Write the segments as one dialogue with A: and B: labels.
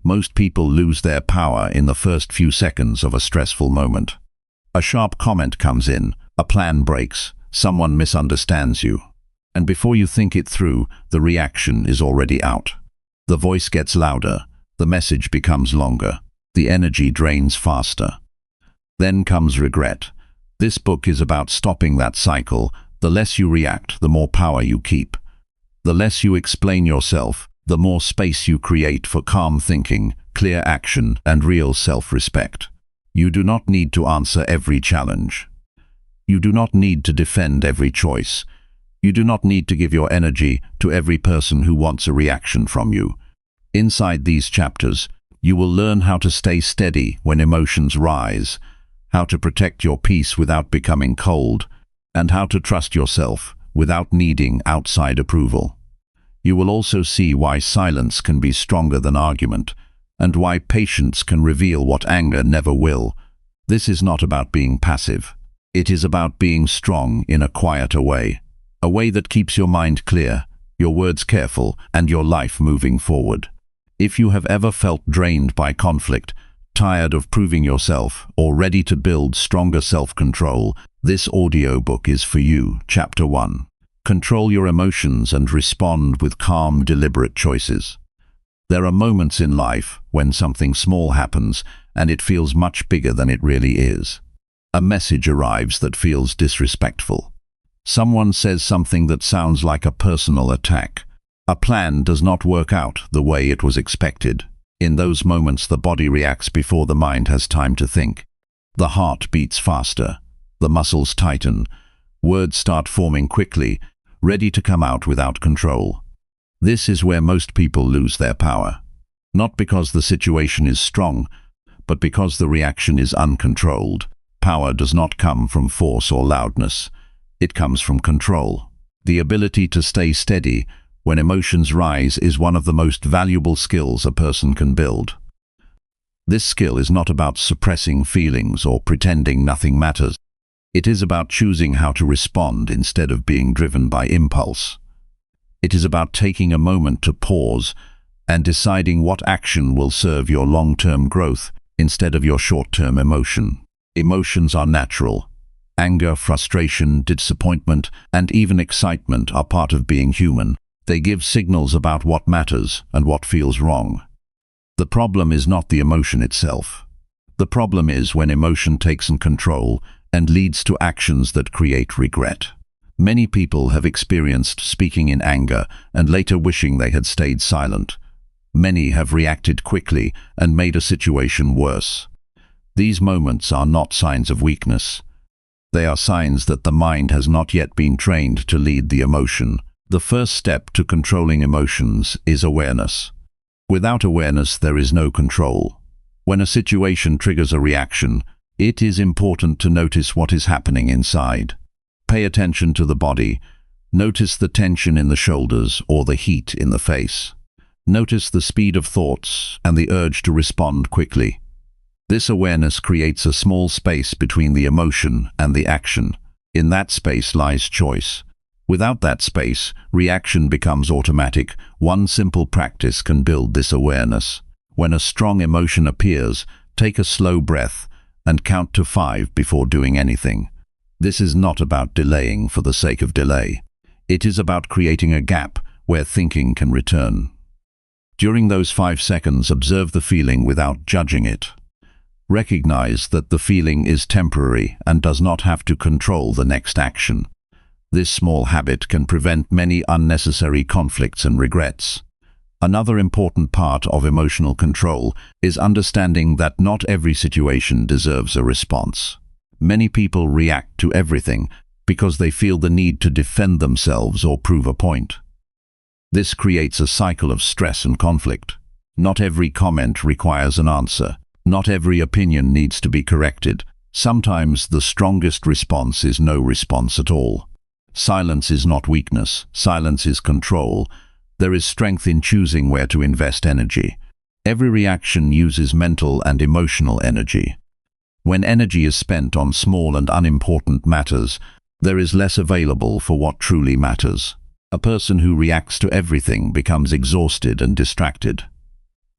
A: Most people lose their power in the first few seconds of a stressful moment. A sharp comment comes in, a plan breaks, someone misunderstands you. And before you think it through, the reaction is already out. The voice gets louder, the message becomes longer, the energy drains faster. Then comes regret. This book is about stopping that cycle. The less you react, the more power you keep. The less you explain yourself, the more space you create for calm thinking, clear action, and real self-respect. You do not need to answer every challenge. You do not need to defend every choice. You do not need to give your energy to every person who wants a reaction from you. Inside these chapters, you will learn how to stay steady when emotions rise, how to protect your peace without becoming cold, and how to trust yourself without needing outside approval. You will also see why silence can be stronger than argument, and why patience can reveal what anger never will. This is not about being passive. It is about being strong in a quieter way, a way that keeps your mind clear, your words careful, and your life moving forward. If you have ever felt drained by conflict, tired of proving yourself, or ready to build stronger self-control, this audiobook is for you. Chapter 1. Control your emotions and respond with calm, deliberate choices. There are moments in life when something small happens and it feels much bigger than it really is. A message arrives that feels disrespectful. Someone says something that sounds like a personal attack. A plan does not work out the way it was expected. In those moments, the body reacts before the mind has time to think. The heart beats faster. The muscles tighten. Words start forming quickly, ready to come out without control. This is where most people lose their power. Not because the situation is strong, but because the reaction is uncontrolled. Power does not come from force or loudness. It comes from control. The ability to stay steady when emotions rise is one of the most valuable skills a person can build. This skill is not about suppressing feelings or pretending nothing matters. It is about choosing how to respond instead of being driven by impulse. It is about taking a moment to pause and deciding what action will serve your long-term growth instead of your short-term emotion. Emotions are natural. Anger, frustration, disappointment, and even excitement are part of being human. They give signals about what matters and what feels wrong. The problem is not the emotion itself. The problem is when emotion takes control and leads to actions that create regret. Many people have experienced speaking in anger and later wishing they had stayed silent. Many have reacted quickly and made a situation worse. These moments are not signs of weakness. They are signs that the mind has not yet been trained to lead the emotion. The first step to controlling emotions is awareness. Without awareness, there is no control. When a situation triggers a reaction, it is important to notice what is happening inside. Pay attention to the body. Notice the tension in the shoulders or the heat in the face. Notice the speed of thoughts and the urge to respond quickly. This awareness creates a small space between the emotion and the action. In that space lies choice. Without that space, reaction becomes automatic. One simple practice can build this awareness. When a strong emotion appears, take a slow breath and count to 5 before doing anything. This is not about delaying for the sake of delay. It is about creating a gap where thinking can return. During those 5 seconds, observe the feeling without judging it. Recognize that the feeling is temporary and does not have to control the next action. This small habit can prevent many unnecessary conflicts and regrets. Another important part of emotional control is understanding that not every situation deserves a response. Many people react to everything because they feel the need to defend themselves or prove a point. This creates a cycle of stress and conflict. Not every comment requires an answer. Not every opinion needs to be corrected. Sometimes the strongest response is no response at all. Silence is not weakness. Silence is control. There is strength in choosing where to invest energy. Every reaction uses mental and emotional energy. When energy is spent on small and unimportant matters, there is less available for what truly matters. A person who reacts to everything becomes exhausted and distracted.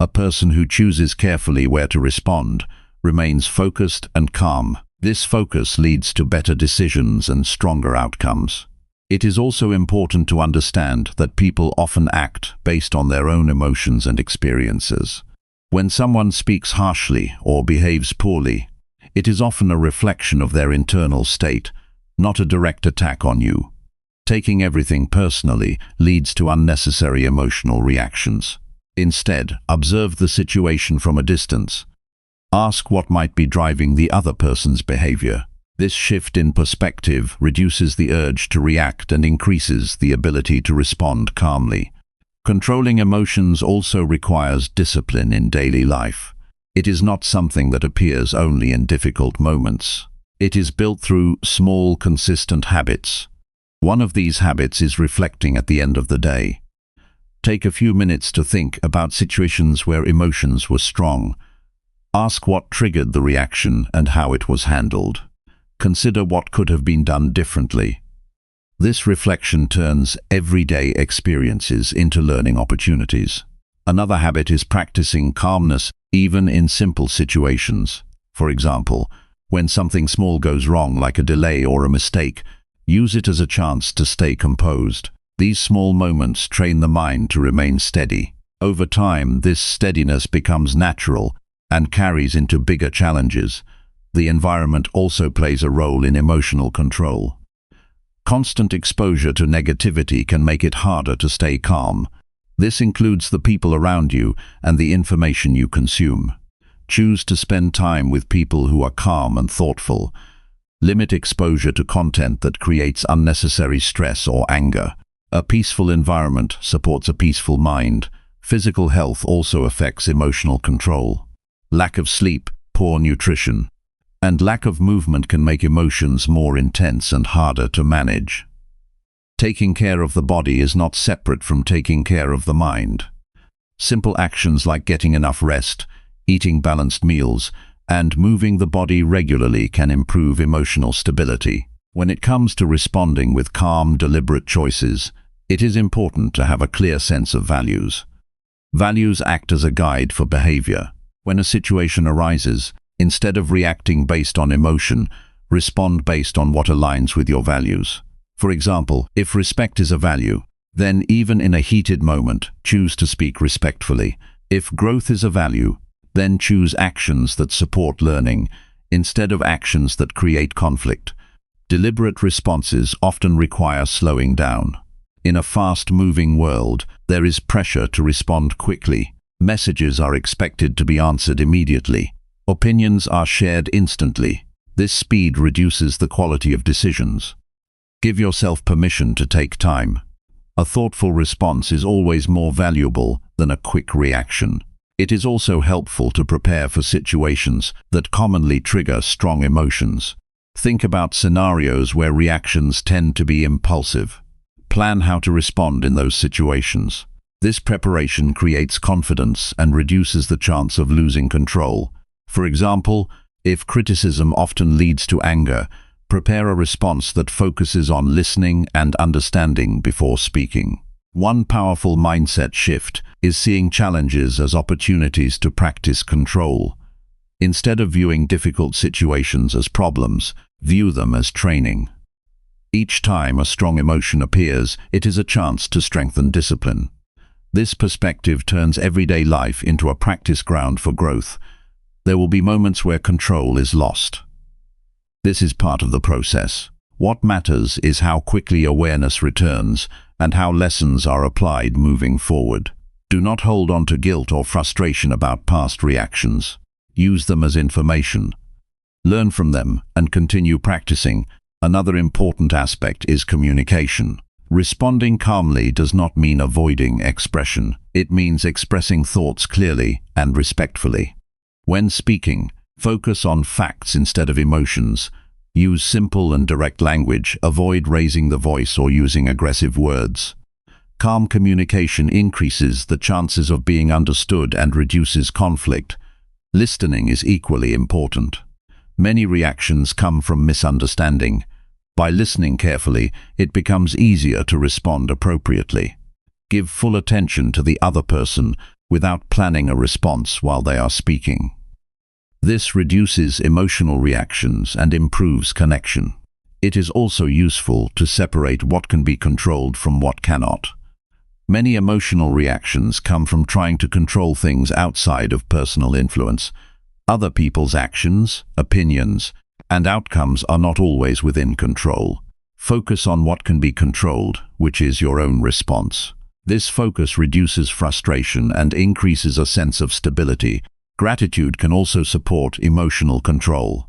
A: A person who chooses carefully where to respond remains focused and calm. This focus leads to better decisions and stronger outcomes. It is also important to understand that people often act based on their own emotions and experiences. When someone speaks harshly or behaves poorly, it is often a reflection of their internal state, not a direct attack on you. Taking everything personally leads to unnecessary emotional reactions. Instead, observe the situation from a distance. Ask what might be driving the other person's behavior. This shift in perspective reduces the urge to react and increases the ability to respond calmly. Controlling emotions also requires discipline in daily life. It is not something that appears only in difficult moments. It is built through small, consistent habits. One of these habits is reflecting at the end of the day. Take a few minutes to think about situations where emotions were strong. Ask what triggered the reaction and how it was handled. Consider what could have been done differently. This reflection turns everyday experiences into learning opportunities. Another habit is practicing calmness even in simple situations. For example, when something small goes wrong, like a delay or a mistake, use it as a chance to stay composed. These small moments train the mind to remain steady. Over time, this steadiness becomes natural and carries into bigger challenges. The environment also plays a role in emotional control. Constant exposure to negativity can make it harder to stay calm. This includes the people around you and the information you consume. Choose to spend time with people who are calm and thoughtful. Limit exposure to content that creates unnecessary stress or anger. A peaceful environment supports a peaceful mind. Physical health also affects emotional control. Lack of sleep, poor nutrition, and lack of movement can make emotions more intense and harder to manage. Taking care of the body is not separate from taking care of the mind. Simple actions like getting enough rest, eating balanced meals, and moving the body regularly can improve emotional stability. When it comes to responding with calm, deliberate choices, it is important to have a clear sense of values. Values act as a guide for behavior. When a situation arises, instead of reacting based on emotion, respond based on what aligns with your values. For example, if respect is a value, then even in a heated moment, choose to speak respectfully. If growth is a value, then choose actions that support learning instead of actions that create conflict. Deliberate responses often require slowing down. In a fast-moving world, there is pressure to respond quickly. Messages are expected to be answered immediately. Opinions are shared instantly. This speed reduces the quality of decisions. Give yourself permission to take time. A thoughtful response is always more valuable than a quick reaction. It is also helpful to prepare for situations that commonly trigger strong emotions. Think about scenarios where reactions tend to be impulsive. Plan how to respond in those situations. This preparation creates confidence and reduces the chance of losing control. For example, if criticism often leads to anger, prepare a response that focuses on listening and understanding before speaking. One powerful mindset shift is seeing challenges as opportunities to practice control. Instead of viewing difficult situations as problems, view them as training. Each time a strong emotion appears, it is a chance to strengthen discipline. This perspective turns everyday life into a practice ground for growth. There will be moments where control is lost. This is part of the process. What matters is how quickly awareness returns and how lessons are applied moving forward. Do not hold on to guilt or frustration about past reactions. Use them as information. Learn from them and continue practicing. Another important aspect is communication. Responding calmly does not mean avoiding expression. It means expressing thoughts clearly and respectfully. When speaking, focus on facts instead of emotions. Use simple and direct language. Avoid raising the voice or using aggressive words. Calm communication increases the chances of being understood and reduces conflict. Listening is equally important. Many reactions come from misunderstanding. By listening carefully, it becomes easier to respond appropriately. Give full attention to the other person without planning a response while they are speaking. This reduces emotional reactions and improves connection. It is also useful to separate what can be controlled from what cannot. Many emotional reactions come from trying to control things outside of personal influence. Other people's actions, opinions, and outcomes are not always within control. Focus on what can be controlled, which is your own response. This focus reduces frustration and increases a sense of stability. Gratitude can also support emotional control.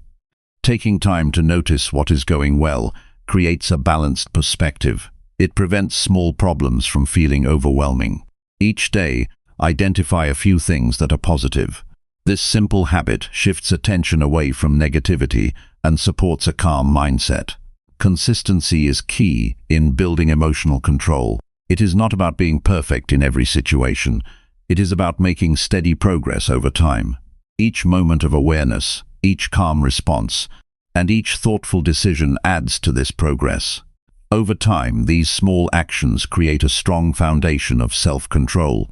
A: Taking time to notice what is going well creates a balanced perspective. It prevents small problems from feeling overwhelming. Each day, identify a few things that are positive. This simple habit shifts attention away from negativity and supports a calm mindset. Consistency is key in building emotional control. It is not about being perfect in every situation. It is about making steady progress over time. Each moment of awareness, each calm response, and each thoughtful decision adds to this progress. Over time, these small actions create a strong foundation of self-control.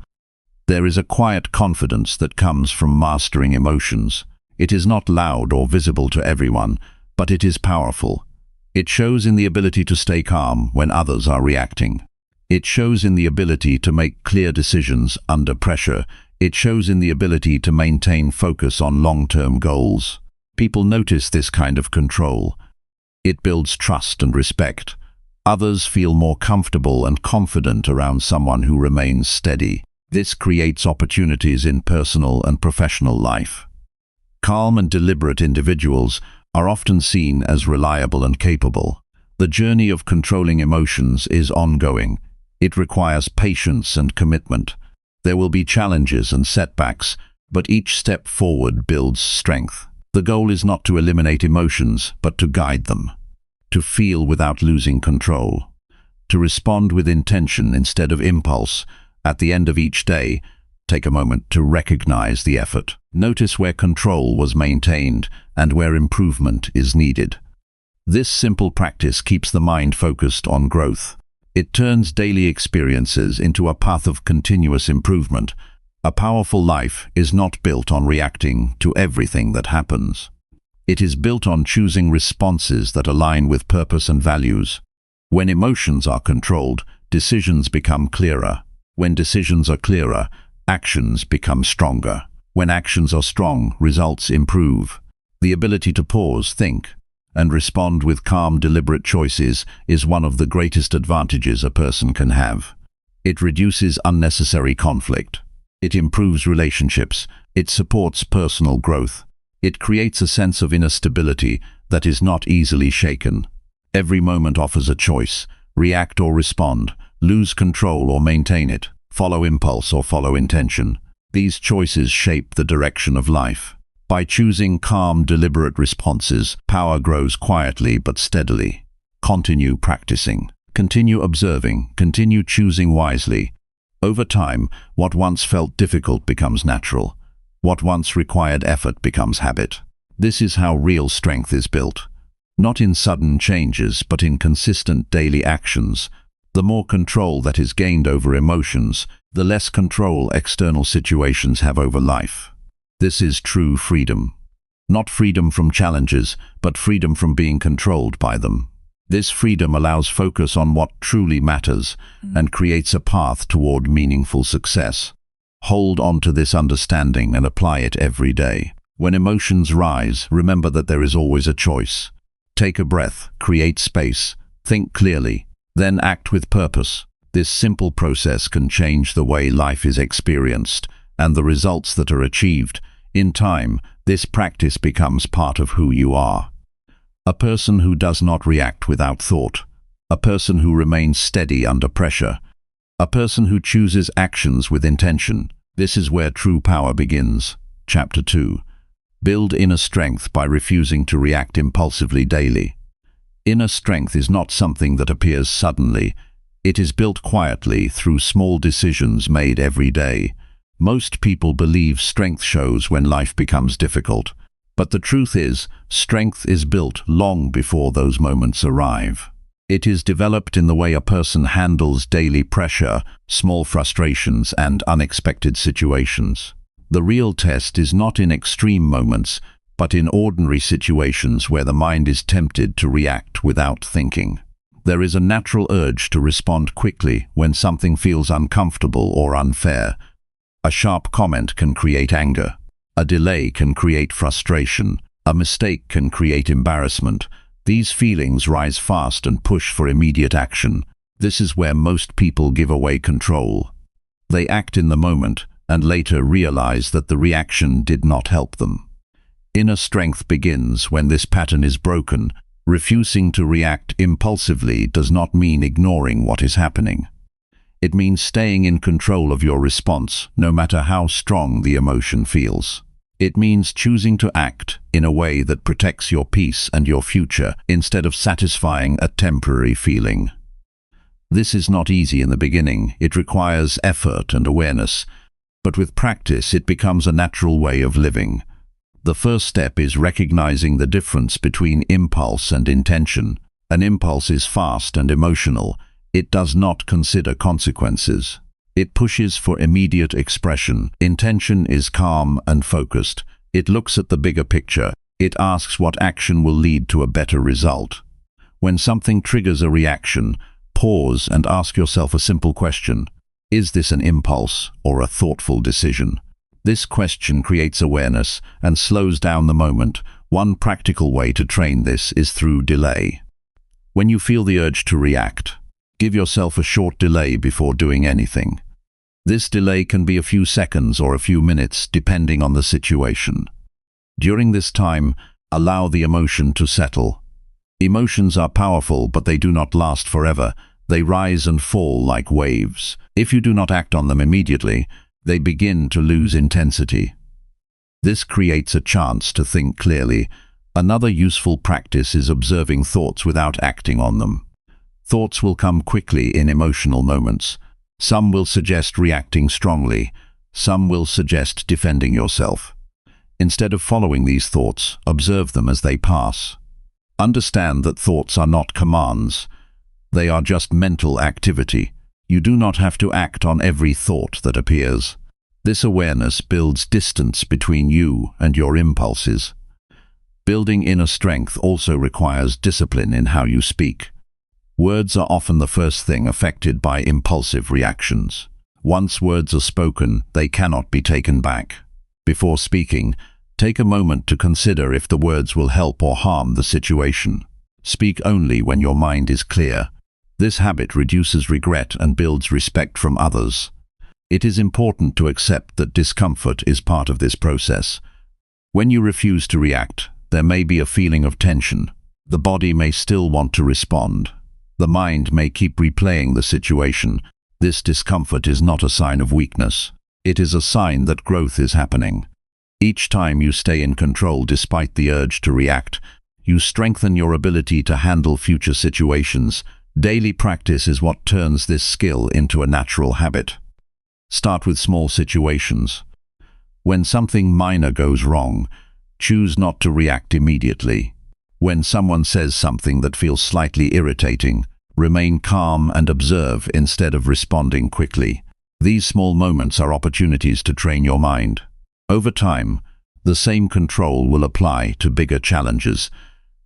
A: There is a quiet confidence that comes from mastering emotions. It is not loud or visible to everyone, but it is powerful. It shows in the ability to stay calm when others are reacting. It shows in the ability to make clear decisions under pressure. It shows in the ability to maintain focus on long-term goals. People notice this kind of control. It builds trust and respect. Others feel more comfortable and confident around someone who remains steady. This creates opportunities in personal and professional life. Calm and deliberate individuals are often seen as reliable and capable. The journey of controlling emotions is ongoing. It requires patience and commitment. There will be challenges and setbacks, but each step forward builds strength. The goal is not to eliminate emotions, but to guide them. To feel without losing control. To respond with intention instead of impulse. At the end of each day, take a moment to recognize the effort. Notice where control was maintained and where improvement is needed. This simple practice keeps the mind focused on growth. It turns daily experiences into a path of continuous improvement. A powerful life is not built on reacting to everything that happens. It is built on choosing responses that align with purpose and values. When emotions are controlled, decisions become clearer. When decisions are clearer, actions become stronger. When actions are strong, results improve. The ability to pause, think, and respond with calm, deliberate choices is one of the greatest advantages a person can have. It reduces unnecessary conflict. It improves relationships. It supports personal growth. It creates a sense of inner stability that is not easily shaken. Every moment offers a choice: react or respond, lose control or maintain it, follow impulse or follow intention. These choices shape the direction of life. By choosing calm, deliberate responses, power grows quietly but steadily. Continue practicing. Continue observing. Continue choosing wisely. Over time, what once felt difficult becomes natural. What once required effort becomes habit. This is how real strength is built. Not in sudden changes, but in consistent daily actions. The more control that is gained over emotions, the less control external situations have over life. This is true freedom. Not freedom from challenges, but freedom from being controlled by them. This freedom allows focus on what truly matters and creates a path toward meaningful success. Hold on to this understanding and apply it every day. When emotions rise, remember that there is always a choice. Take a breath, create space, think clearly, then act with purpose. This simple process can change the way life is experienced and the results that are achieved. In time, this practice becomes part of who you are. A person who does not react without thought. A person who remains steady under pressure. A person who chooses actions with intention. This is where true power begins. Chapter 2. Build inner strength by refusing to react impulsively daily. Inner strength is not something that appears suddenly. It is built quietly through small decisions made every day. Most people believe strength shows when life becomes difficult. But the truth is, strength is built long before those moments arrive. It is developed in the way a person handles daily pressure, small frustrations, and unexpected situations. The real test is not in extreme moments, but in ordinary situations where the mind is tempted to react without thinking. There is a natural urge to respond quickly when something feels uncomfortable or unfair. A sharp comment can create anger. A delay can create frustration. A mistake can create embarrassment. These feelings rise fast and push for immediate action. This is where most people give away control. They act in the moment and later realize that the reaction did not help them. Inner strength begins when this pattern is broken. Refusing to react impulsively does not mean ignoring what is happening. It means staying in control of your response, no matter how strong the emotion feels. It means choosing to act in a way that protects your peace and your future instead of satisfying a temporary feeling. This is not easy in the beginning. It requires effort and awareness, but with practice it becomes a natural way of living. The first step is recognizing the difference between impulse and intention. An impulse is fast and emotional. It does not consider consequences. It pushes for immediate expression. Intention is calm and focused. It looks at the bigger picture. It asks what action will lead to a better result. When something triggers a reaction, pause and ask yourself a simple question. Is this an impulse or a thoughtful decision? This question creates awareness and slows down the moment. One practical way to train this is through delay. When you feel the urge to react, give yourself a short delay before doing anything. This delay can be a few seconds or a few minutes, depending on the situation. During this time, allow the emotion to settle. Emotions are powerful, but they do not last forever. They rise and fall like waves. If you do not act on them immediately, they begin to lose intensity. This creates a chance to think clearly. Another useful practice is observing thoughts without acting on them. Thoughts will come quickly in emotional moments. Some will suggest reacting strongly. Some will suggest defending yourself. Instead of following these thoughts, observe them as they pass. Understand that thoughts are not commands. They are just mental activity. You do not have to act on every thought that appears. This awareness builds distance between you and your impulses. Building inner strength also requires discipline in how you speak. Words are often the first thing affected by impulsive reactions. Once words are spoken, they cannot be taken back. Before speaking, take a moment to consider if the words will help or harm the situation. Speak only when your mind is clear. This habit reduces regret and builds respect from others. It is important to accept that discomfort is part of this process. When you refuse to react, there may be a feeling of tension. The body may still want to respond. The mind may keep replaying the situation. This discomfort is not a sign of weakness. It is a sign that growth is happening. Each time you stay in control despite the urge to react, you strengthen your ability to handle future situations. Daily practice is what turns this skill into a natural habit. Start with small situations. When something minor goes wrong, choose not to react immediately. When someone says something that feels slightly irritating, remain calm and observe instead of responding quickly. These small moments are opportunities to train your mind. Over time, the same control will apply to bigger challenges.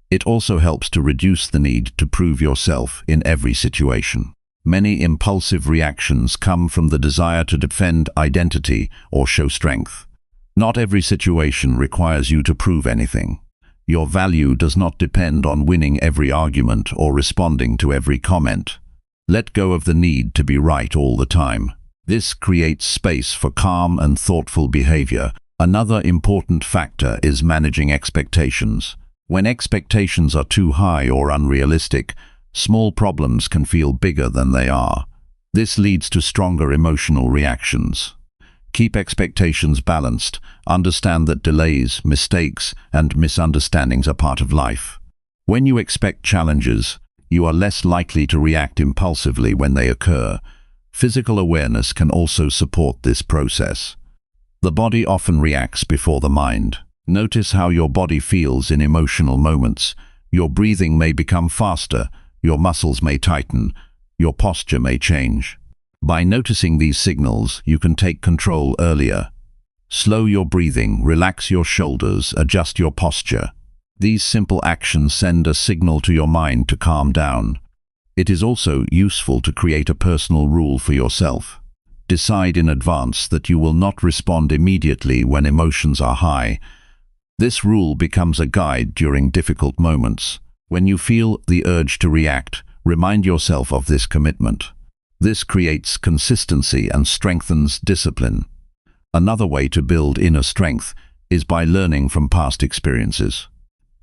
A: It also helps to reduce the need to prove yourself in every situation. Many impulsive reactions come from the desire to defend identity or show strength. Not every situation requires you to prove anything. Your value does not depend on winning every argument or responding to every comment. Let go of the need to be right all the time. This creates space for calm and thoughtful behavior. Another important factor is managing expectations. When expectations are too high or unrealistic, small problems can feel bigger than they are. This leads to stronger emotional reactions. Keep expectations balanced. Understand that delays, mistakes, and misunderstandings are part of life. When you expect challenges, you are less likely to react impulsively when they occur. Physical awareness can also support this process. The body often reacts before the mind. Notice how your body feels in emotional moments. Your breathing may become faster, your muscles may tighten, your posture may change. By noticing these signals, you can take control earlier. Slow your breathing, relax your shoulders, adjust your posture. These simple actions send a signal to your mind to calm down. It is also useful to create a personal rule for yourself. Decide in advance that you will not respond immediately when emotions are high. This rule becomes a guide during difficult moments. When you feel the urge to react, remind yourself of this commitment. This creates consistency and strengthens discipline. Another way to build inner strength is by learning from past experiences.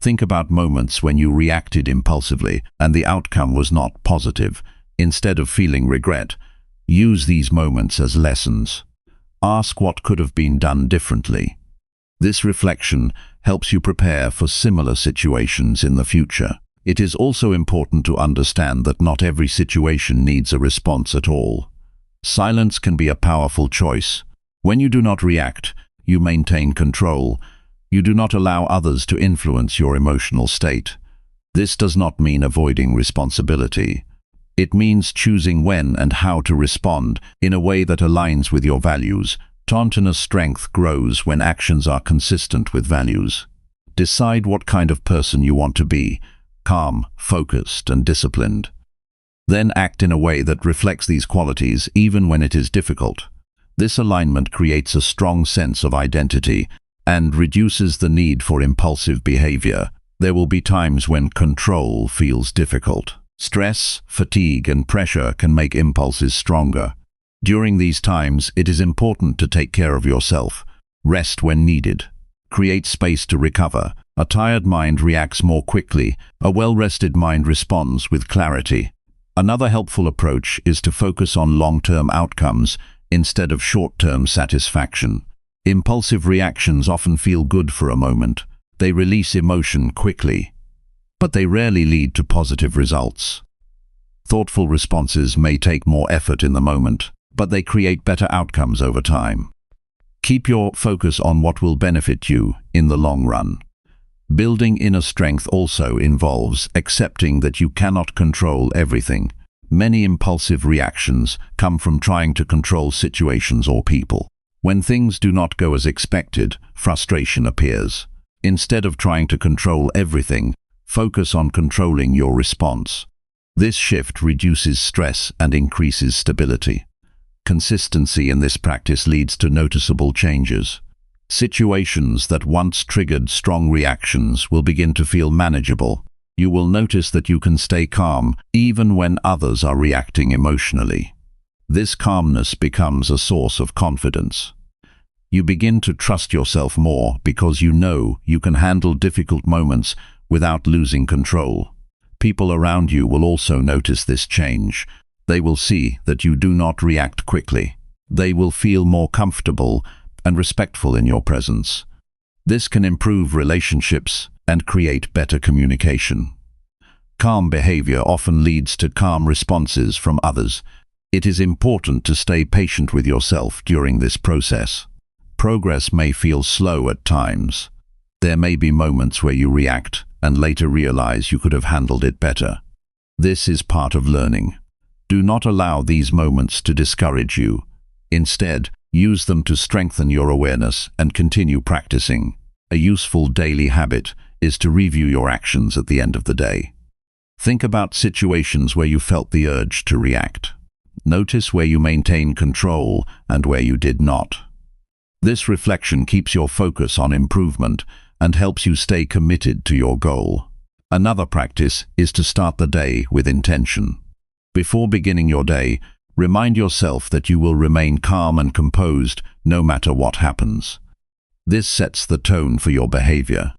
A: Think about moments when you reacted impulsively and the outcome was not positive. Instead of feeling regret, use these moments as lessons. Ask what could have been done differently. This reflection helps you prepare for similar situations in the future. It is also important to understand that not every situation needs a response at all. Silence can be a powerful choice. When you do not react, you maintain control. You do not allow others to influence your emotional state. This does not mean avoiding responsibility. It means choosing when and how to respond in a way that aligns with your values. Inner strength grows when actions are consistent with values. Decide what kind of person you want to be: calm, focused, and disciplined. Then act in a way that reflects these qualities even when it is difficult. This alignment creates a strong sense of identity and reduces the need for impulsive behavior. There will be times when control feels difficult. Stress, fatigue, and pressure can make impulses stronger. During these times, it is important to take care of yourself. Rest when needed. Create space to recover. A tired mind reacts more quickly. A well-rested mind responds with clarity. Another helpful approach is to focus on long-term outcomes instead of short-term satisfaction. Impulsive reactions often feel good for a moment. They release emotion quickly, but they rarely lead to positive results. Thoughtful responses may take more effort in the moment, but they create better outcomes over time. Keep your focus on what will benefit you in the long run. Building inner strength also involves accepting that you cannot control everything. Many impulsive reactions come from trying to control situations or people. When things do not go as expected, frustration appears. Instead of trying to control everything, focus on controlling your response. This shift reduces stress and increases stability. Consistency in this practice leads to noticeable changes. Situations that once triggered strong reactions will begin to feel manageable. You will notice that you can stay calm even when others are reacting emotionally. This calmness becomes a source of confidence. You begin to trust yourself more because you know you can handle difficult moments without losing control. People around you will also notice this change. They will see that you do not react quickly. They will feel more comfortable and respectful in your presence. This can improve relationships and create better communication. Calm behavior often leads to calm responses from others. It is important to stay patient with yourself during this process. Progress may feel slow at times. There may be moments where you react and later realize you could have handled it better. This is part of learning. Do not allow these moments to discourage you. Instead, use them to strengthen your awareness and continue practicing. A useful daily habit is to review your actions at the end of the day. Think about situations where you felt the urge to react. Notice where you maintained control and where you did not. This reflection keeps your focus on improvement and helps you stay committed to your goal. Another practice is to start the day with intention. Before beginning your day, remind yourself that you will remain calm and composed no matter what happens. This sets the tone for your behavior.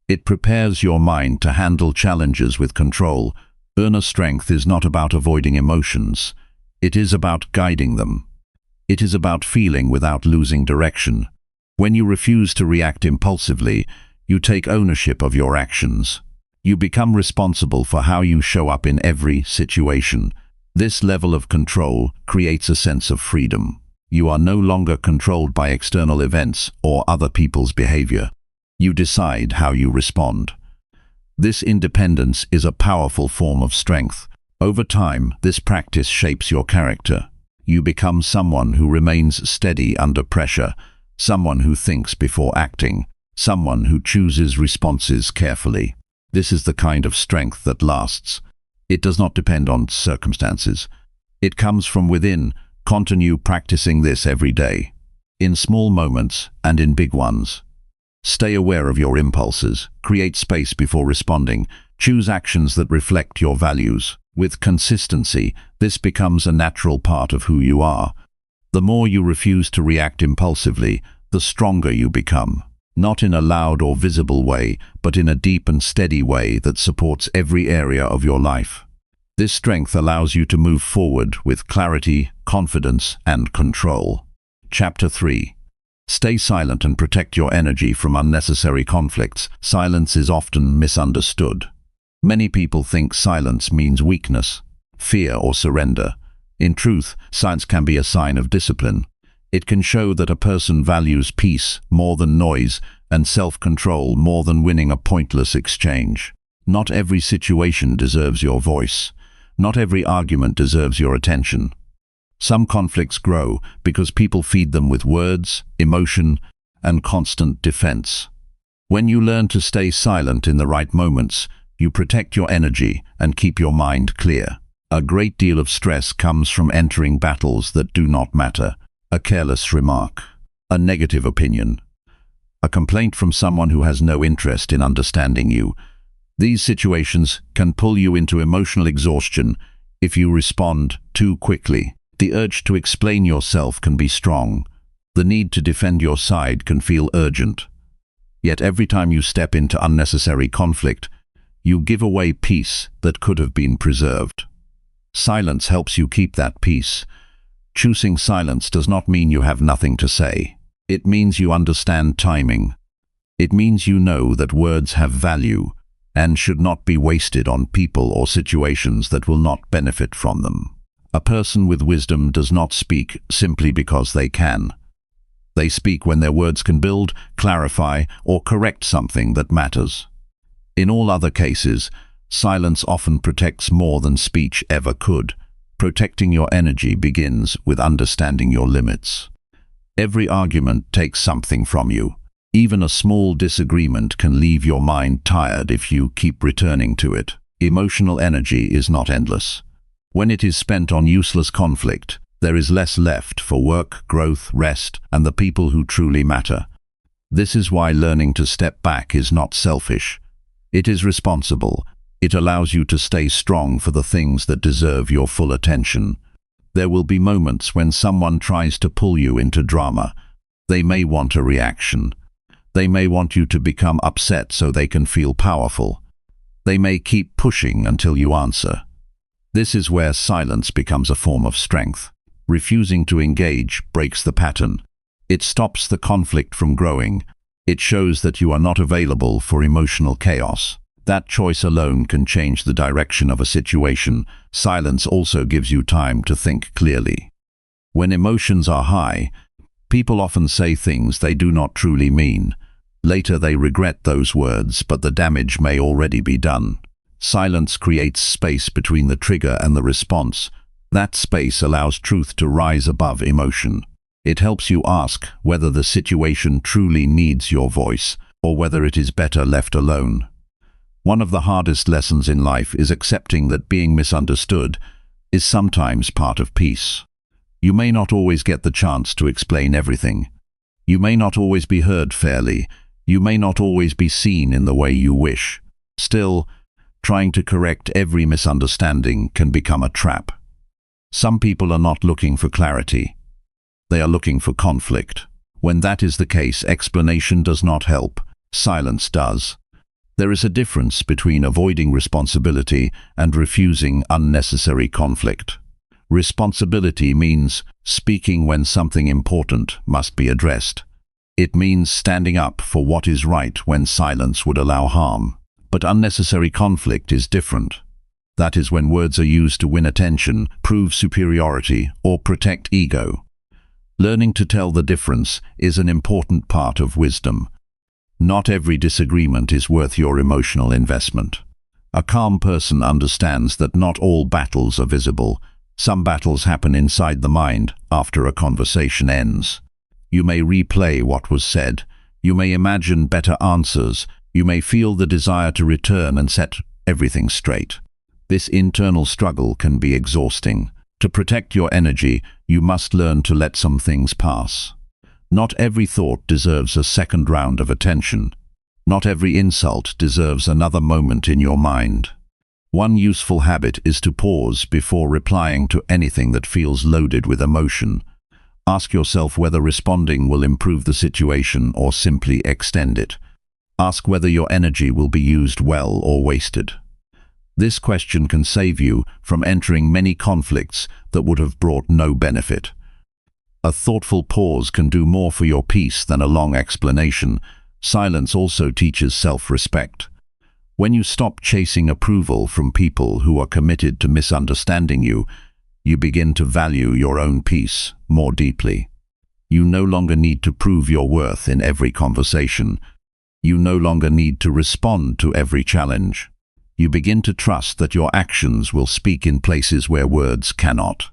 A: It prepares your mind to handle challenges with control. Inner strength is not about avoiding emotions. It is about guiding them. It is about feeling without losing direction. When you refuse to react impulsively, you take ownership of your actions. You become responsible for how you show up in every situation. This level of control creates a sense of freedom. You are no longer controlled by external events or other people's behavior. You decide how you respond. This independence is a powerful form of strength. Over time, this practice shapes your character. You become someone who remains steady under pressure, someone who thinks before acting, someone who chooses responses carefully. This is the kind of strength that lasts. It does not depend on circumstances. It comes from within. Continue practicing this every day, in small moments and in big ones. Stay aware of your impulses, create space before responding, choose actions that reflect your values. With consistency, this becomes a natural part of who you are. The more you refuse to react impulsively, the stronger you become. Not in a loud or visible way, but in a deep and steady way that supports every area of your life. This strength allows you to move forward with clarity, confidence, and control. Chapter 3. Stay silent and protect your energy from unnecessary conflicts. Silence is often misunderstood. Many people think silence means weakness, fear, or surrender. In truth, silence can be a sign of discipline. It can show that a person values peace more than noise and self-control more than winning a pointless exchange. Not every situation deserves your voice. Not every argument deserves your attention. Some conflicts grow because people feed them with words, emotion, and constant defense. When you learn to stay silent in the right moments, you protect your energy and keep your mind clear. A great deal of stress comes from entering battles that do not matter. A careless remark, a negative opinion, a complaint from someone who has no interest in understanding you. These situations can pull you into emotional exhaustion if you respond too quickly. The urge to explain yourself can be strong. The need to defend your side can feel urgent. Yet every time you step into unnecessary conflict, you give away peace that could have been preserved. Silence helps you keep that peace. Choosing silence does not mean you have nothing to say. It means you understand timing. It means you know that words have value and should not be wasted on people or situations that will not benefit from them. A person with wisdom does not speak simply because they can. They speak when their words can build, clarify, or correct something that matters. In all other cases, silence often protects more than speech ever could. Protecting your energy begins with understanding your limits. Every argument takes something from you. Even a small disagreement can leave your mind tired if you keep returning to it. Emotional energy is not endless. When it is spent on useless conflict, there is less left for work, growth, rest, and the people who truly matter. This is why learning to step back is not selfish. It is responsible. It allows you to stay strong for the things that deserve your full attention. There will be moments when someone tries to pull you into drama. They may want a reaction. They may want you to become upset so they can feel powerful. They may keep pushing until you answer. This is where silence becomes a form of strength. Refusing to engage breaks the pattern. It stops the conflict from growing. It shows that you are not available for emotional chaos. That choice alone can change the direction of a situation. Silence also gives you time to think clearly. When emotions are high, people often say things they do not truly mean. Later they regret those words, but the damage may already be done. Silence creates space between the trigger and the response. That space allows truth to rise above emotion. It helps you ask whether the situation truly needs your voice or whether it is better left alone. One of the hardest lessons in life is accepting that being misunderstood is sometimes part of peace. You may not always get the chance to explain everything. You may not always be heard fairly. You may not always be seen in the way you wish. Still, trying to correct every misunderstanding can become a trap. Some people are not looking for clarity. They are looking for conflict. When that is the case, explanation does not help. Silence does. There is a difference between avoiding responsibility and refusing unnecessary conflict. Responsibility means speaking when something important must be addressed. It means standing up for what is right when silence would allow harm. But unnecessary conflict is different. That is when words are used to win attention, prove superiority, or protect ego. Learning to tell the difference is an important part of wisdom. Not every disagreement is worth your emotional investment. A calm person understands that not all battles are visible. Some battles happen inside the mind after a conversation ends. You may replay what was said. You may imagine better answers. You may feel the desire to return and set everything straight. This internal struggle can be exhausting. To protect your energy, you must learn to let some things pass. Not every thought deserves a second round of attention. Not every insult deserves another moment in your mind. One useful habit is to pause before replying to anything that feels loaded with emotion. Ask yourself whether responding will improve the situation or simply extend it. Ask whether your energy will be used well or wasted. This question can save you from entering many conflicts that would have brought no benefit. A thoughtful pause can do more for your peace than a long explanation. Silence also teaches self-respect. When you stop chasing approval from people who are committed to misunderstanding you, you begin to value your own peace more deeply. You no longer need to prove your worth in every conversation. You no longer need to respond to every challenge. You begin to trust that your actions will speak in places where words cannot.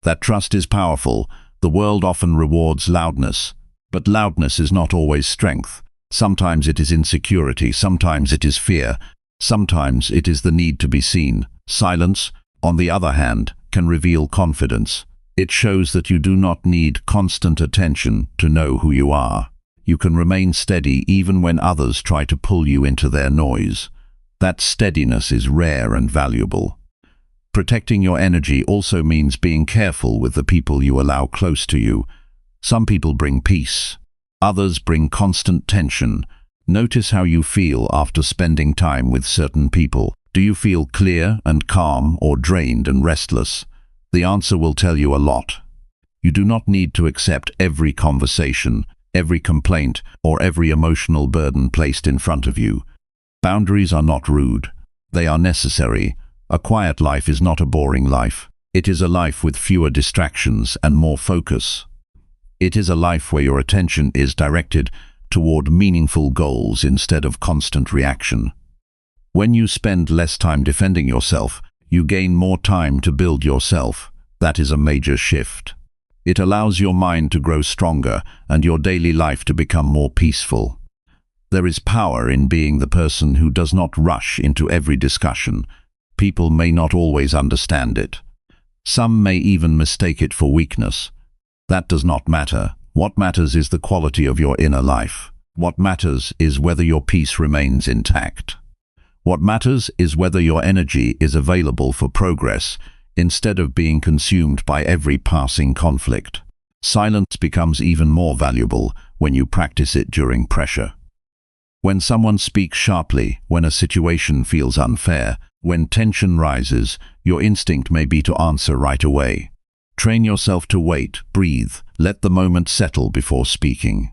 A: That trust is powerful. The world often rewards loudness, but loudness is not always strength. Sometimes it is insecurity, sometimes it is fear, sometimes it is the need to be seen. Silence, on the other hand, can reveal confidence. It shows that you do not need constant attention to know who you are. You can remain steady even when others try to pull you into their noise. That steadiness is rare and valuable. Protecting your energy also means being careful with the people you allow close to you. Some people bring peace. Others bring constant tension. Notice how you feel after spending time with certain people. Do you feel clear and calm or drained and restless? The answer will tell you a lot. You do not need to accept every conversation, every complaint, or every emotional burden placed in front of you. Boundaries are not rude. They are necessary. A quiet life is not a boring life. It is a life with fewer distractions and more focus. It is a life where your attention is directed toward meaningful goals instead of constant reaction. When you spend less time defending yourself, you gain more time to build yourself. That is a major shift. It allows your mind to grow stronger and your daily life to become more peaceful. There is power in being the person who does not rush into every discussion. People may not always understand it. Some may even mistake it for weakness. That does not matter. What matters is the quality of your inner life. What matters is whether your peace remains intact. What matters is whether your energy is available for progress instead of being consumed by every passing conflict. Silence becomes even more valuable when you practice it during pressure. When someone speaks sharply, when a situation feels unfair, when tension rises, your instinct may be to answer right away. Train yourself to wait, breathe, let the moment settle before speaking.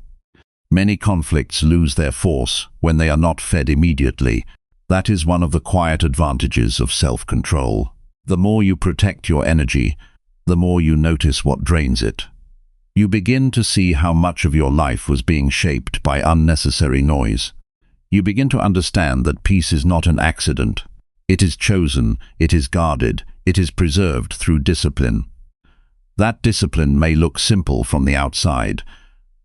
A: Many conflicts lose their force when they are not fed immediately. That is one of the quiet advantages of self-control. The more you protect your energy, the more you notice what drains it. You begin to see how much of your life was being shaped by unnecessary noise. You begin to understand that peace is not an accident. It is chosen, it is guarded, it is preserved through discipline. That discipline may look simple from the outside,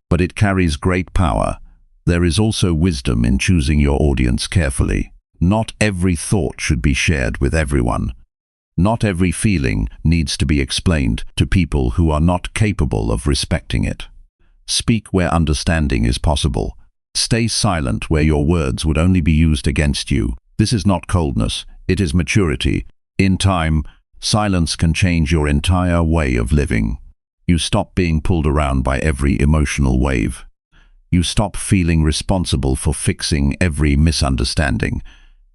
A: but it carries great power. There is also wisdom in choosing your audience carefully. Not every thought should be shared with everyone. Not every feeling needs to be explained to people who are not capable of respecting it. Speak where understanding is possible. Stay silent where your words would only be used against you. This is not coldness, it is maturity. In time, silence can change your entire way of living. You stop being pulled around by every emotional wave. You stop feeling responsible for fixing every misunderstanding.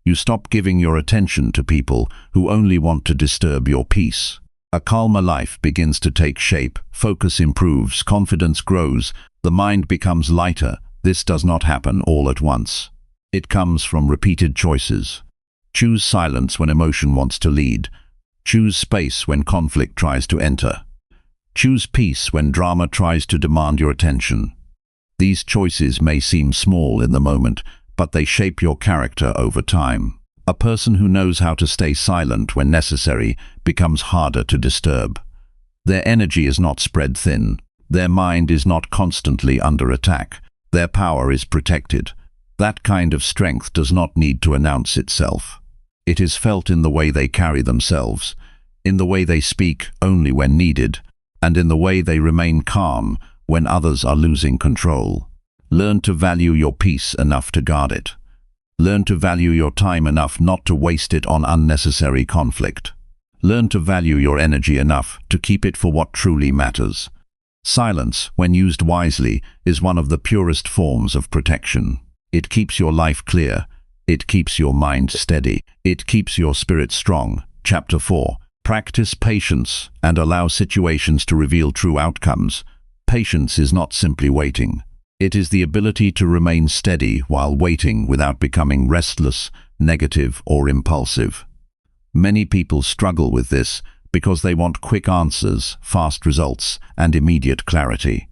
A: You stop giving your attention to people who only want to disturb your peace. A calmer life begins to take shape, focus improves, confidence grows, the mind becomes lighter. This does not happen all at once. It comes from repeated choices. Choose silence when emotion wants to lead. Choose space when conflict tries to enter. Choose peace when drama tries to demand your attention. These choices may seem small in the moment, but they shape your character over time. A person who knows how to stay silent when necessary becomes harder to disturb. Their energy is not spread thin. Their mind is not constantly under attack. Their power is protected. That kind of strength does not need to announce itself. It is felt in the way they carry themselves, in the way they speak only when needed, and in the way they remain calm when others are losing control. Learn to value your peace enough to guard it. Learn to value your time enough not to waste it on unnecessary conflict. Learn to value your energy enough to keep it for what truly matters. Silence, when used wisely, is one of the purest forms of protection. It keeps your life clear. It keeps your mind steady. It keeps your spirit strong. Chapter 4. Practice patience and allow situations to reveal true outcomes. Patience is not simply waiting. It is the ability to remain steady while waiting without becoming restless, negative, or impulsive. Many people struggle with this because they want quick answers, fast results, and immediate clarity.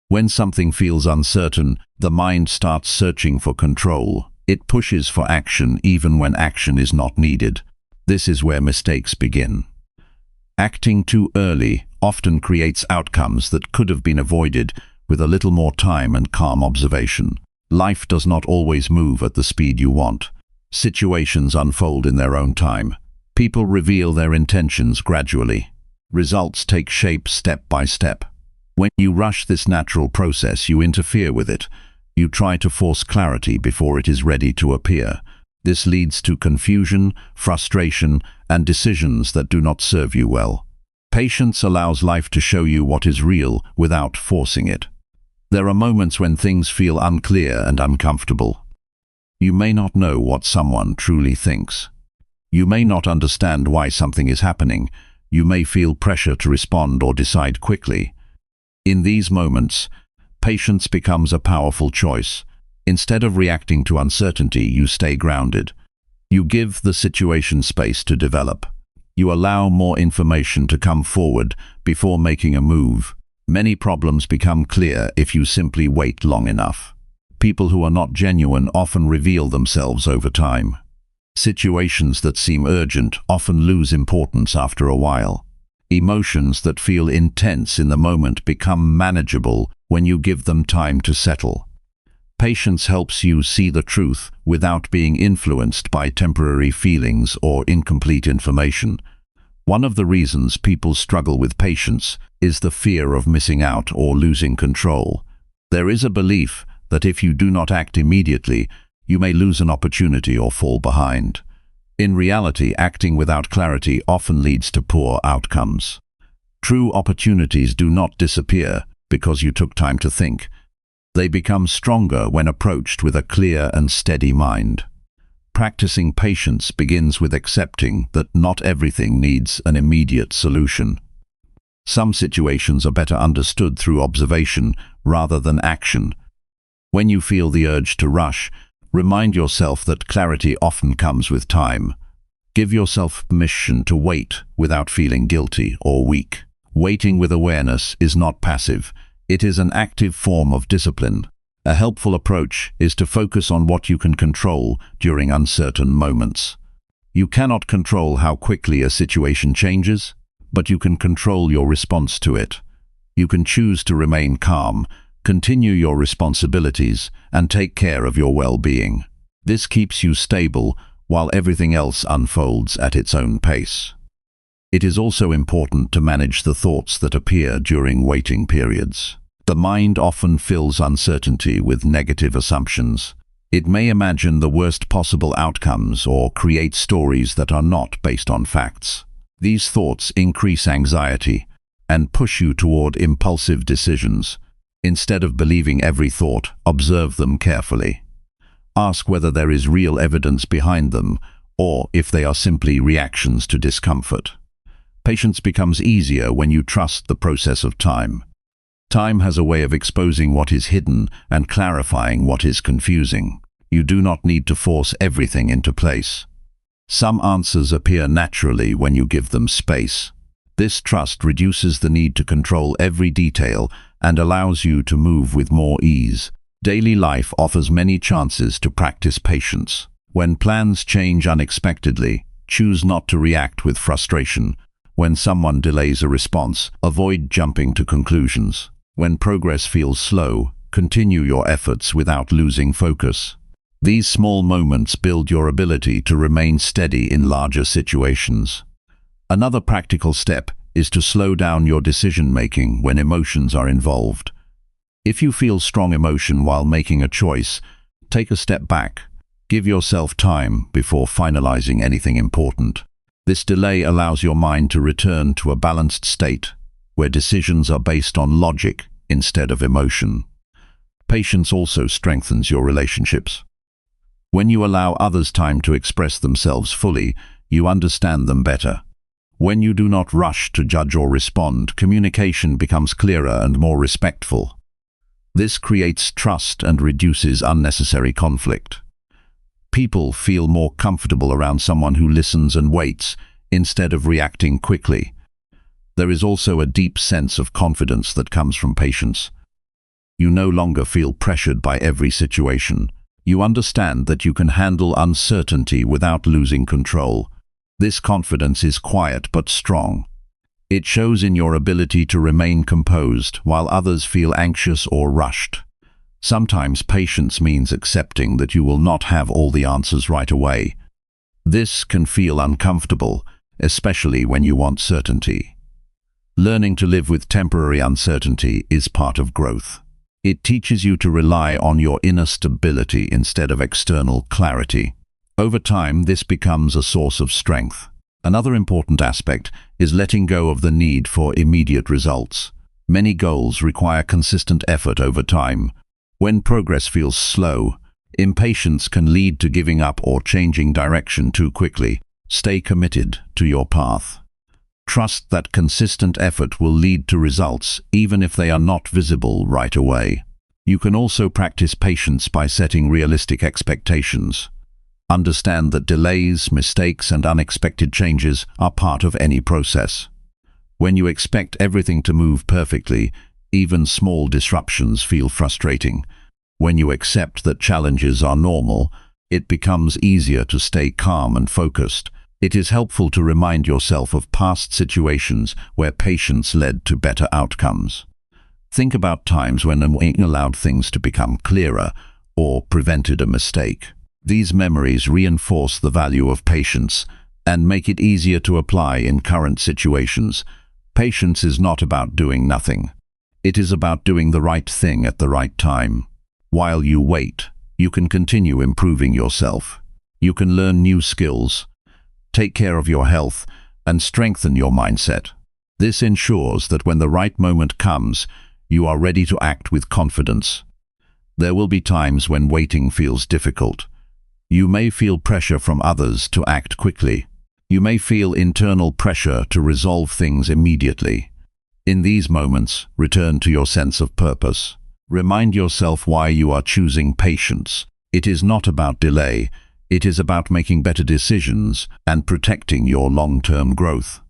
A: When something feels uncertain, the mind starts searching for control. It pushes for action even when action is not needed. This is where mistakes begin. Acting too early often creates outcomes that could have been avoided with a little more time and calm observation. Life does not always move at the speed you want. Situations unfold in their own time. People reveal their intentions gradually. Results take shape step by step. When you rush this natural process, you interfere with it. You try to force clarity before it is ready to appear. This leads to confusion, frustration, and decisions that do not serve you well. Patience allows life to show you what is real without forcing it. There are moments when things feel unclear and uncomfortable. You may not know what someone truly thinks. You may not understand why something is happening. You may feel pressure to respond or decide quickly. In these moments, patience becomes a powerful choice. Instead of reacting to uncertainty, you stay grounded. You give the situation space to develop. You allow more information to come forward before making a move. Many problems become clear if you simply wait long enough. People who are not genuine often reveal themselves over time. Situations that seem urgent often lose importance after a while. Emotions that feel intense in the moment become manageable when you give them time to settle. Patience helps you see the truth without being influenced by temporary feelings or incomplete information. One of the reasons people struggle with patience is the fear of missing out or losing control. There is a belief that if you do not act immediately, you may lose an opportunity or fall behind. In reality, acting without clarity often leads to poor outcomes. True opportunities do not disappear because you took time to think. They become stronger when approached with a clear and steady mind. Practicing patience begins with accepting that not everything needs an immediate solution. Some situations are better understood through observation rather than action. When you feel the urge to rush, remind yourself that clarity often comes with time. Give yourself permission to wait without feeling guilty or weak. Waiting with awareness is not passive. It is an active form of discipline. A helpful approach is to focus on what you can control during uncertain moments. You cannot control how quickly a situation changes, but you can control your response to it. You can choose to remain calm, continue your responsibilities, and take care of your well-being. This keeps you stable while everything else unfolds at its own pace. It is also important to manage the thoughts that appear during waiting periods. The mind often fills uncertainty with negative assumptions. It may imagine the worst possible outcomes or create stories that are not based on facts. These thoughts increase anxiety and push you toward impulsive decisions. Instead of believing every thought, observe them carefully. Ask whether there is real evidence behind them or if they are simply reactions to discomfort. Patience becomes easier when you trust the process of time. Time has a way of exposing what is hidden and clarifying what is confusing. You do not need to force everything into place. Some answers appear naturally when you give them space. This trust reduces the need to control every detail and allows you to move with more ease. Daily life offers many chances to practice patience. When plans change unexpectedly, choose not to react with frustration. When someone delays a response, avoid jumping to conclusions. When progress feels slow, continue your efforts without losing focus. These small moments build your ability to remain steady in larger situations. Another practical step is to slow down your decision-making when emotions are involved. If you feel strong emotion while making a choice, take a step back. Give yourself time before finalizing anything important. This delay allows your mind to return to a balanced state, where decisions are based on logic instead of emotion. Patience also strengthens your relationships. When you allow others time to express themselves fully, you understand them better. When you do not rush to judge or respond, communication becomes clearer and more respectful. This creates trust and reduces unnecessary conflict. People feel more comfortable around someone who listens and waits, instead of reacting quickly. There is also a deep sense of confidence that comes from patience. You no longer feel pressured by every situation. You understand that you can handle uncertainty without losing control. This confidence is quiet but strong. It shows in your ability to remain composed while others feel anxious or rushed. Sometimes patience means accepting that you will not have all the answers right away. This can feel uncomfortable, especially when you want certainty. Learning to live with temporary uncertainty is part of growth. It teaches you to rely on your inner stability instead of external clarity. Over time, this becomes a source of strength. Another important aspect is letting go of the need for immediate results. Many goals require consistent effort over time. When progress feels slow, impatience can lead to giving up or changing direction too quickly. Stay committed to your path. Trust that consistent effort will lead to results, even if they are not visible right away. You can also practice patience by setting realistic expectations. Understand that delays, mistakes, and unexpected changes are part of any process. When you expect everything to move perfectly, even small disruptions feel frustrating. When you accept that challenges are normal, it becomes easier to stay calm and focused. It is helpful to remind yourself of past situations where patience led to better outcomes. Think about times when you allowed things to become clearer or prevented a mistake. These memories reinforce the value of patience and make it easier to apply in current situations. Patience is not about doing nothing. It is about doing the right thing at the right time. While you wait, you can continue improving yourself. You can learn new skills, take care of your health, and strengthen your mindset. This ensures that when the right moment comes, you are ready to act with confidence. There will be times when waiting feels difficult. You may feel pressure from others to act quickly. You may feel internal pressure to resolve things immediately. In these moments, return to your sense of purpose. Remind yourself why you are choosing patience. It is not about delay. It is about making better decisions and protecting your long-term growth.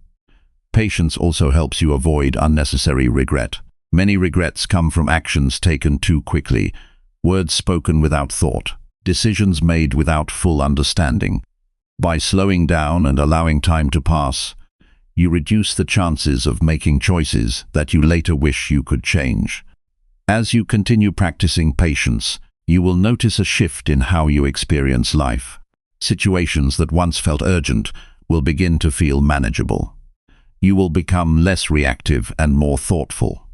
A: Patience also helps you avoid unnecessary regret. Many regrets come from actions taken too quickly, words spoken without thought, decisions made without full understanding. By slowing down and allowing time to pass, you reduce the chances of making choices that you later wish you could change. As you continue practicing patience, you will notice a shift in how you experience life. Situations that once felt urgent will begin to feel manageable. You will become less reactive and more thoughtful.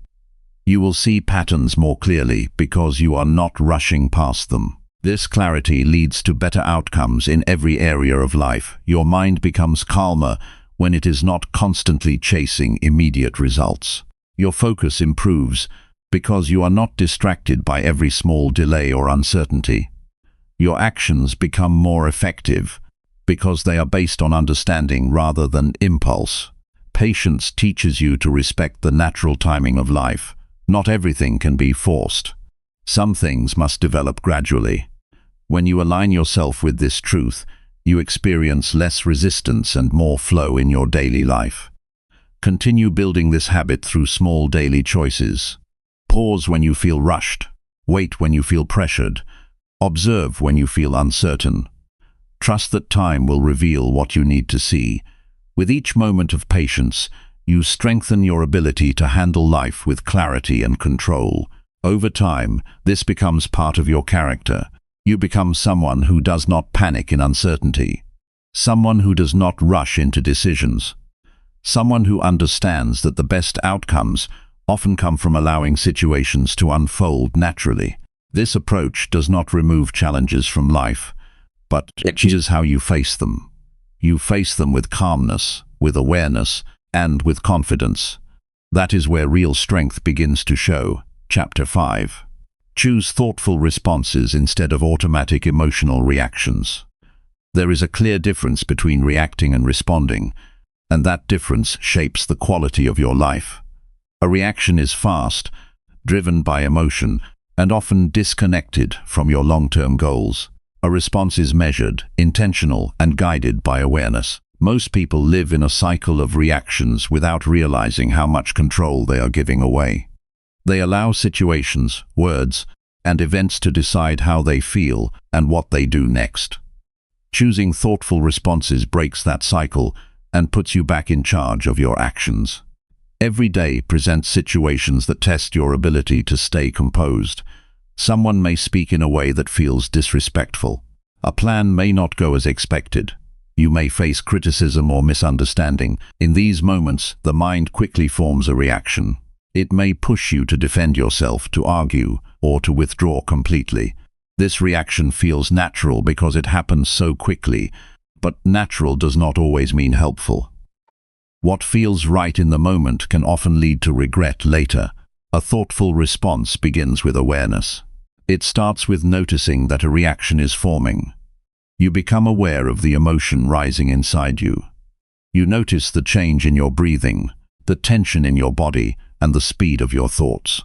A: You will see patterns more clearly because you are not rushing past them. This clarity leads to better outcomes in every area of life. Your mind becomes calmer when it is not constantly chasing immediate results. Your focus improves because you are not distracted by every small delay or uncertainty. Your actions become more effective because they are based on understanding rather than impulse. Patience teaches you to respect the natural timing of life. Not everything can be forced. Some things must develop gradually. When you align yourself with this truth, you experience less resistance and more flow in your daily life. Continue building this habit through small daily choices. Pause when you feel rushed. Wait when you feel pressured. Observe when you feel uncertain. Trust that time will reveal what you need to see. With each moment of patience, you strengthen your ability to handle life with clarity and control. Over time, this becomes part of your character. You become someone who does not panic in uncertainty, someone who does not rush into decisions, someone who understands that the best outcomes often come from allowing situations to unfold naturally. This approach does not remove challenges from life, but changes how you face them. You face them with calmness, with awareness, and with confidence. That is where real strength begins to show. Chapter 5. Choose thoughtful responses instead of automatic emotional reactions. There is a clear difference between reacting and responding, and that difference shapes the quality of your life. A reaction is fast, driven by emotion, and often disconnected from your long-term goals. A response is measured, intentional, and guided by awareness. Most people live in a cycle of reactions without realizing how much control they are giving away. They allow situations, words, and events to decide how they feel and what they do next. Choosing thoughtful responses breaks that cycle and puts you back in charge of your actions. Every day presents situations that test your ability to stay composed. Someone may speak in a way that feels disrespectful. A plan may not go as expected. You may face criticism or misunderstanding. In these moments, the mind quickly forms a reaction. It may push you to defend yourself, to argue, or to withdraw completely. This reaction feels natural because it happens so quickly, but natural does not always mean helpful. What feels right in the moment can often lead to regret later. A thoughtful response begins with awareness. It starts with noticing that a reaction is forming. You become aware of the emotion rising inside you. You notice the change in your breathing, the tension in your body, and the speed of your thoughts.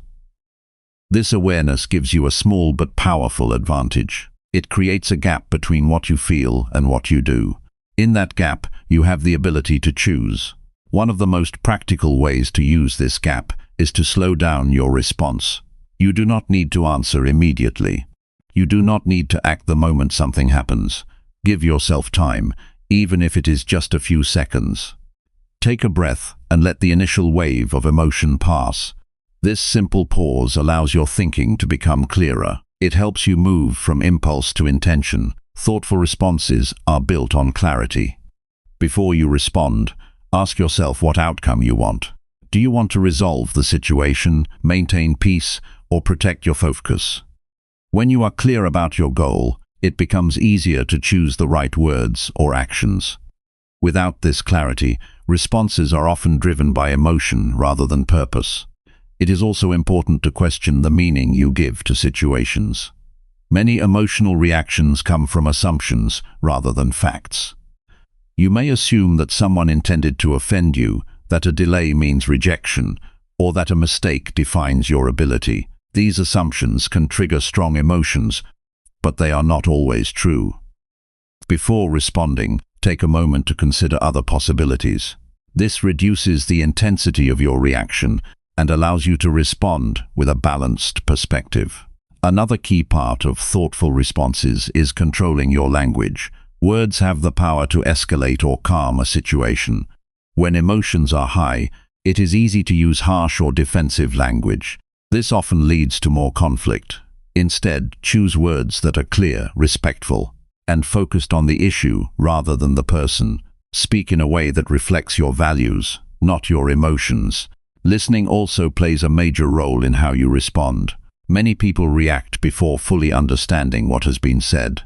A: This awareness gives you a small but powerful advantage. It creates a gap between what you feel and what you do. In that gap, you have the ability to choose. One of the most practical ways to use this gap is to slow down your response. You do not need to answer immediately. You do not need to act the moment something happens. Give yourself time, even if it is just a few seconds. Take a breath and let the initial wave of emotion pass. This simple pause allows your thinking to become clearer. It helps you move from impulse to intention. Thoughtful responses are built on clarity. Before you respond, ask yourself what outcome you want. Do you want to resolve the situation, maintain peace, or protect your focus? When you are clear about your goal, it becomes easier to choose the right words or actions. Without this clarity, responses are often driven by emotion rather than purpose. It is also important to question the meaning you give to situations. Many emotional reactions come from assumptions rather than facts. You may assume that someone intended to offend you, that a delay means rejection, or that a mistake defines your ability. These assumptions can trigger strong emotions, but they are not always true. Before responding, take a moment to consider other possibilities. This reduces the intensity of your reaction and allows you to respond with a balanced perspective. Another key part of thoughtful responses is controlling your language. Words have the power to escalate or calm a situation. When emotions are high, it is easy to use harsh or defensive language. This often leads to more conflict. Instead, choose words that are clear, respectful, and focused on the issue rather than the person. Speak in a way that reflects your values, not your emotions. Listening also plays a major role in how you respond. Many people react before fully understanding what has been said.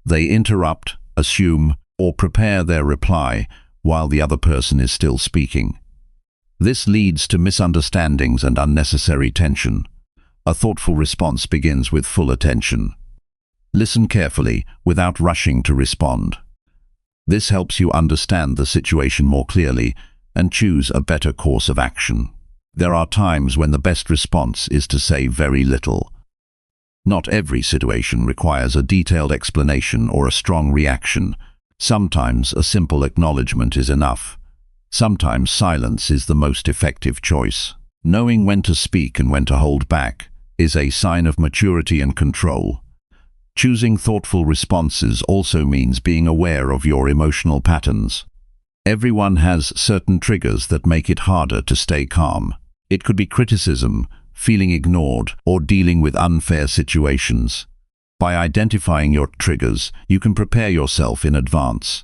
A: They interrupt, assume, or prepare their reply while the other person is still speaking. This leads to misunderstandings and unnecessary tension. A thoughtful response begins with full attention. Listen carefully without rushing to respond. This helps you understand the situation more clearly and choose a better course of action. There are times when the best response is to say very little. Not every situation requires a detailed explanation or a strong reaction. Sometimes a simple acknowledgement is enough. Sometimes silence is the most effective choice. Knowing when to speak and when to hold back is a sign of maturity and control. Choosing thoughtful responses also means being aware of your emotional patterns. Everyone has certain triggers that make it harder to stay calm. It could be criticism, feeling ignored, or dealing with unfair situations. By identifying your triggers, you can prepare yourself in advance.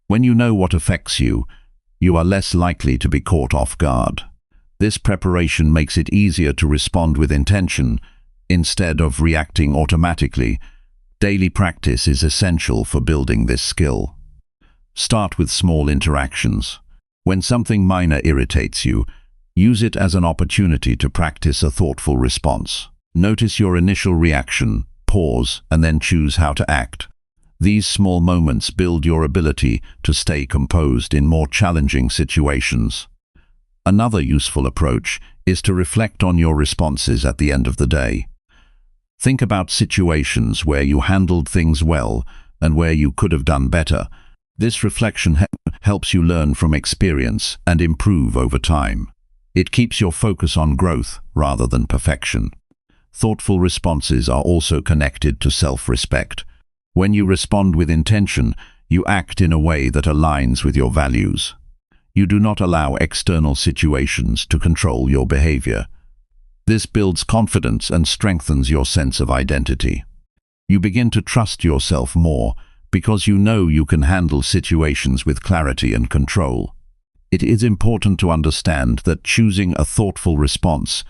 A: When you know what affects you, you are less likely to be caught off guard. This preparation makes it easier to respond with intention instead of reacting automatically. Daily practice is essential for building this skill. Start with small interactions. When something minor irritates you, use it as an opportunity to practice a thoughtful response. Notice your initial reaction, pause, and then choose how to act. These small moments build your ability to stay composed in more challenging situations. Another useful approach is to reflect on your responses at the end of the day. Think about situations where you handled things well and where you could have done better. This reflection helps you learn from experience and improve over time. It keeps your focus on growth rather than perfection. Thoughtful responses are also connected to self-respect. When you respond with intention, you act in a way that aligns with your values. You do not allow external situations to control your behavior. This builds confidence and strengthens your sense of identity. You begin to trust yourself more because you know you can handle situations with clarity and control. It is important to understand that choosing a thoughtful response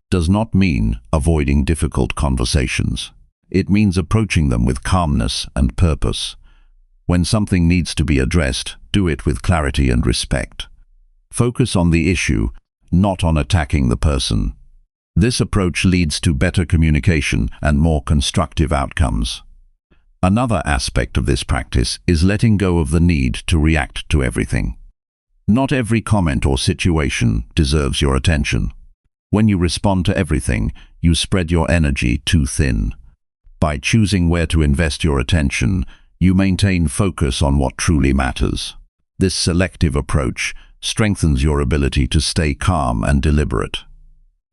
A: does not mean avoiding difficult conversations. It means approaching them with calmness and purpose. When something needs to be addressed, do it with clarity and respect. Focus on the issue, not on attacking the person. This approach leads to better communication and more constructive outcomes. Another aspect of this practice is letting go of the need to react to everything. Not every comment or situation deserves your attention. When you respond to everything, you spread your energy too thin. By choosing where to invest your attention, you maintain focus on what truly matters. This selective approach strengthens your ability to stay calm and deliberate.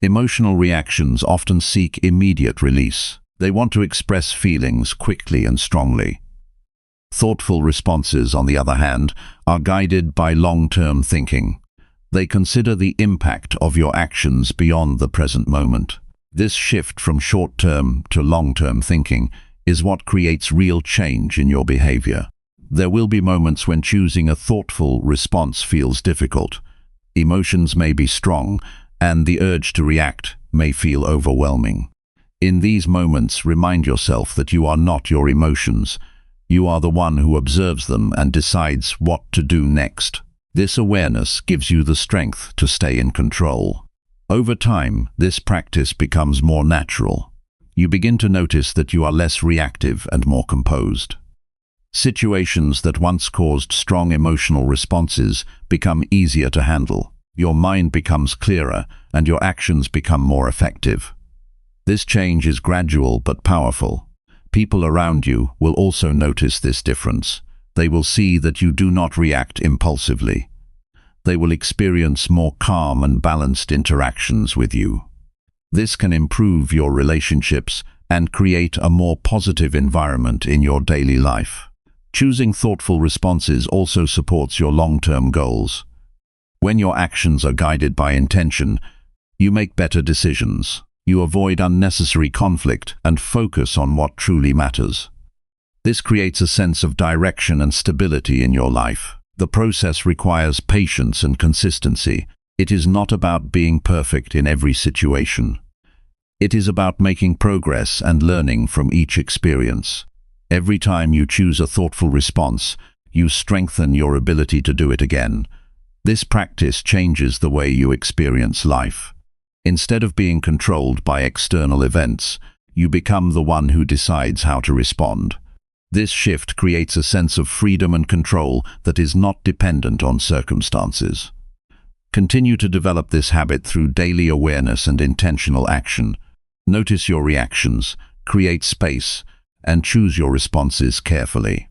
A: Emotional reactions often seek immediate release. They want to express feelings quickly and strongly. Thoughtful responses, on the other hand, are guided by long-term thinking. They consider the impact of your actions beyond the present moment. This shift from short-term to long-term thinking is what creates real change in your behavior. There will be moments when choosing a thoughtful response feels difficult. Emotions may be strong, and the urge to react may feel overwhelming. In these moments, remind yourself that you are not your emotions. You are the one who observes them and decides what to do next. This awareness gives you the strength to stay in control. Over time, this practice becomes more natural. You begin to notice that you are less reactive and more composed. Situations that once caused strong emotional responses become easier to handle. Your mind becomes clearer and your actions become more effective. This change is gradual but powerful. People around you will also notice this difference. They will see that you do not react impulsively. They will experience more calm and balanced interactions with you. This can improve your relationships and create a more positive environment in your daily life. Choosing thoughtful responses also supports your long-term goals. When your actions are guided by intention, you make better decisions. You avoid unnecessary conflict and focus on what truly matters. This creates a sense of direction and stability in your life. The process requires patience and consistency. It is not about being perfect in every situation. It is about making progress and learning from each experience. Every time you choose a thoughtful response, you strengthen your ability to do it again. This practice changes the way you experience life. Instead of being controlled by external events, you become the one who decides how to respond. This shift creates a sense of freedom and control that is not dependent on circumstances. Continue to develop this habit through daily awareness and intentional action. Notice your reactions, create space, and choose your responses carefully.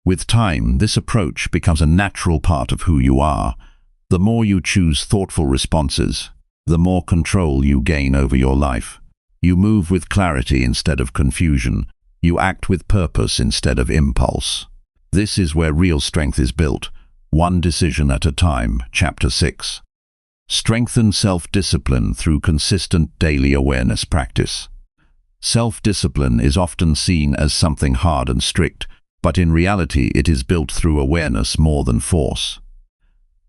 A: With time, this approach becomes a natural part of who you are. The more you choose thoughtful responses, the more control you gain over your life. You move with clarity instead of confusion, You act with purpose instead of impulse. This is where real strength is built, one decision at a time. Chapter 6. Strengthen self-discipline through consistent daily awareness practice. Self-discipline is often seen as something hard and strict, but in reality it is built through awareness more than force.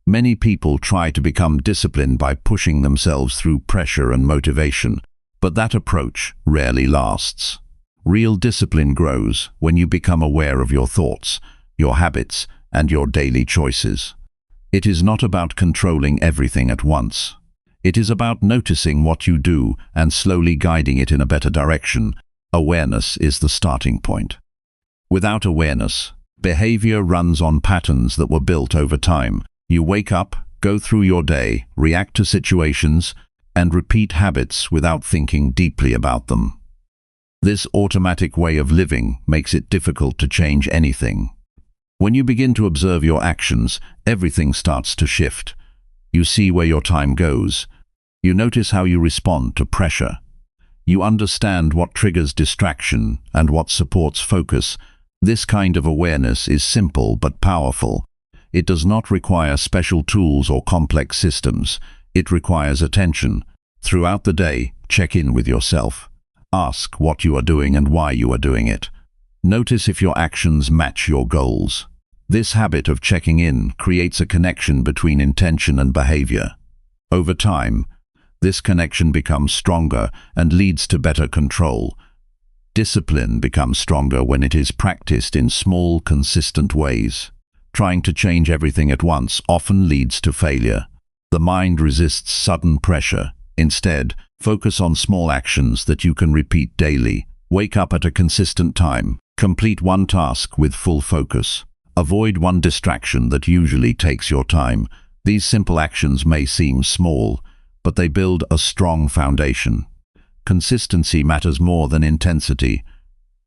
A: Many people try to become disciplined by pushing themselves through pressure and motivation, but that approach rarely lasts. Real discipline grows when you become aware of your thoughts, your habits, and your daily choices. It is not about controlling everything at once. It is about noticing what you do and slowly guiding it in a better direction. Awareness is the starting point. Without awareness, behavior runs on patterns that were built over time. You wake up, go through your day, react to situations, and repeat habits without thinking deeply about them. This automatic way of living makes it difficult to change anything. When you begin to observe your actions, everything starts to shift. You see where your time goes. You notice how you respond to pressure. You understand what triggers distraction and what supports focus. This kind of awareness is simple but powerful. It does not require special tools or complex systems. It requires attention. Throughout the day, check in with yourself. Ask what you are doing and why you are doing it. Notice if your actions match your goals. This habit of checking in creates a connection between intention and behavior. Over time, this connection becomes stronger and leads to better control. Discipline becomes stronger when it is practiced in small, consistent ways. Trying to change everything at once often leads to failure. The mind resists sudden pressure. Instead, focus on small actions that you can repeat daily. Wake up at a consistent time. Complete one task with full focus. Avoid one distraction that usually takes your time. These simple actions may seem small, but they build a strong foundation. Consistency matters more than intensity.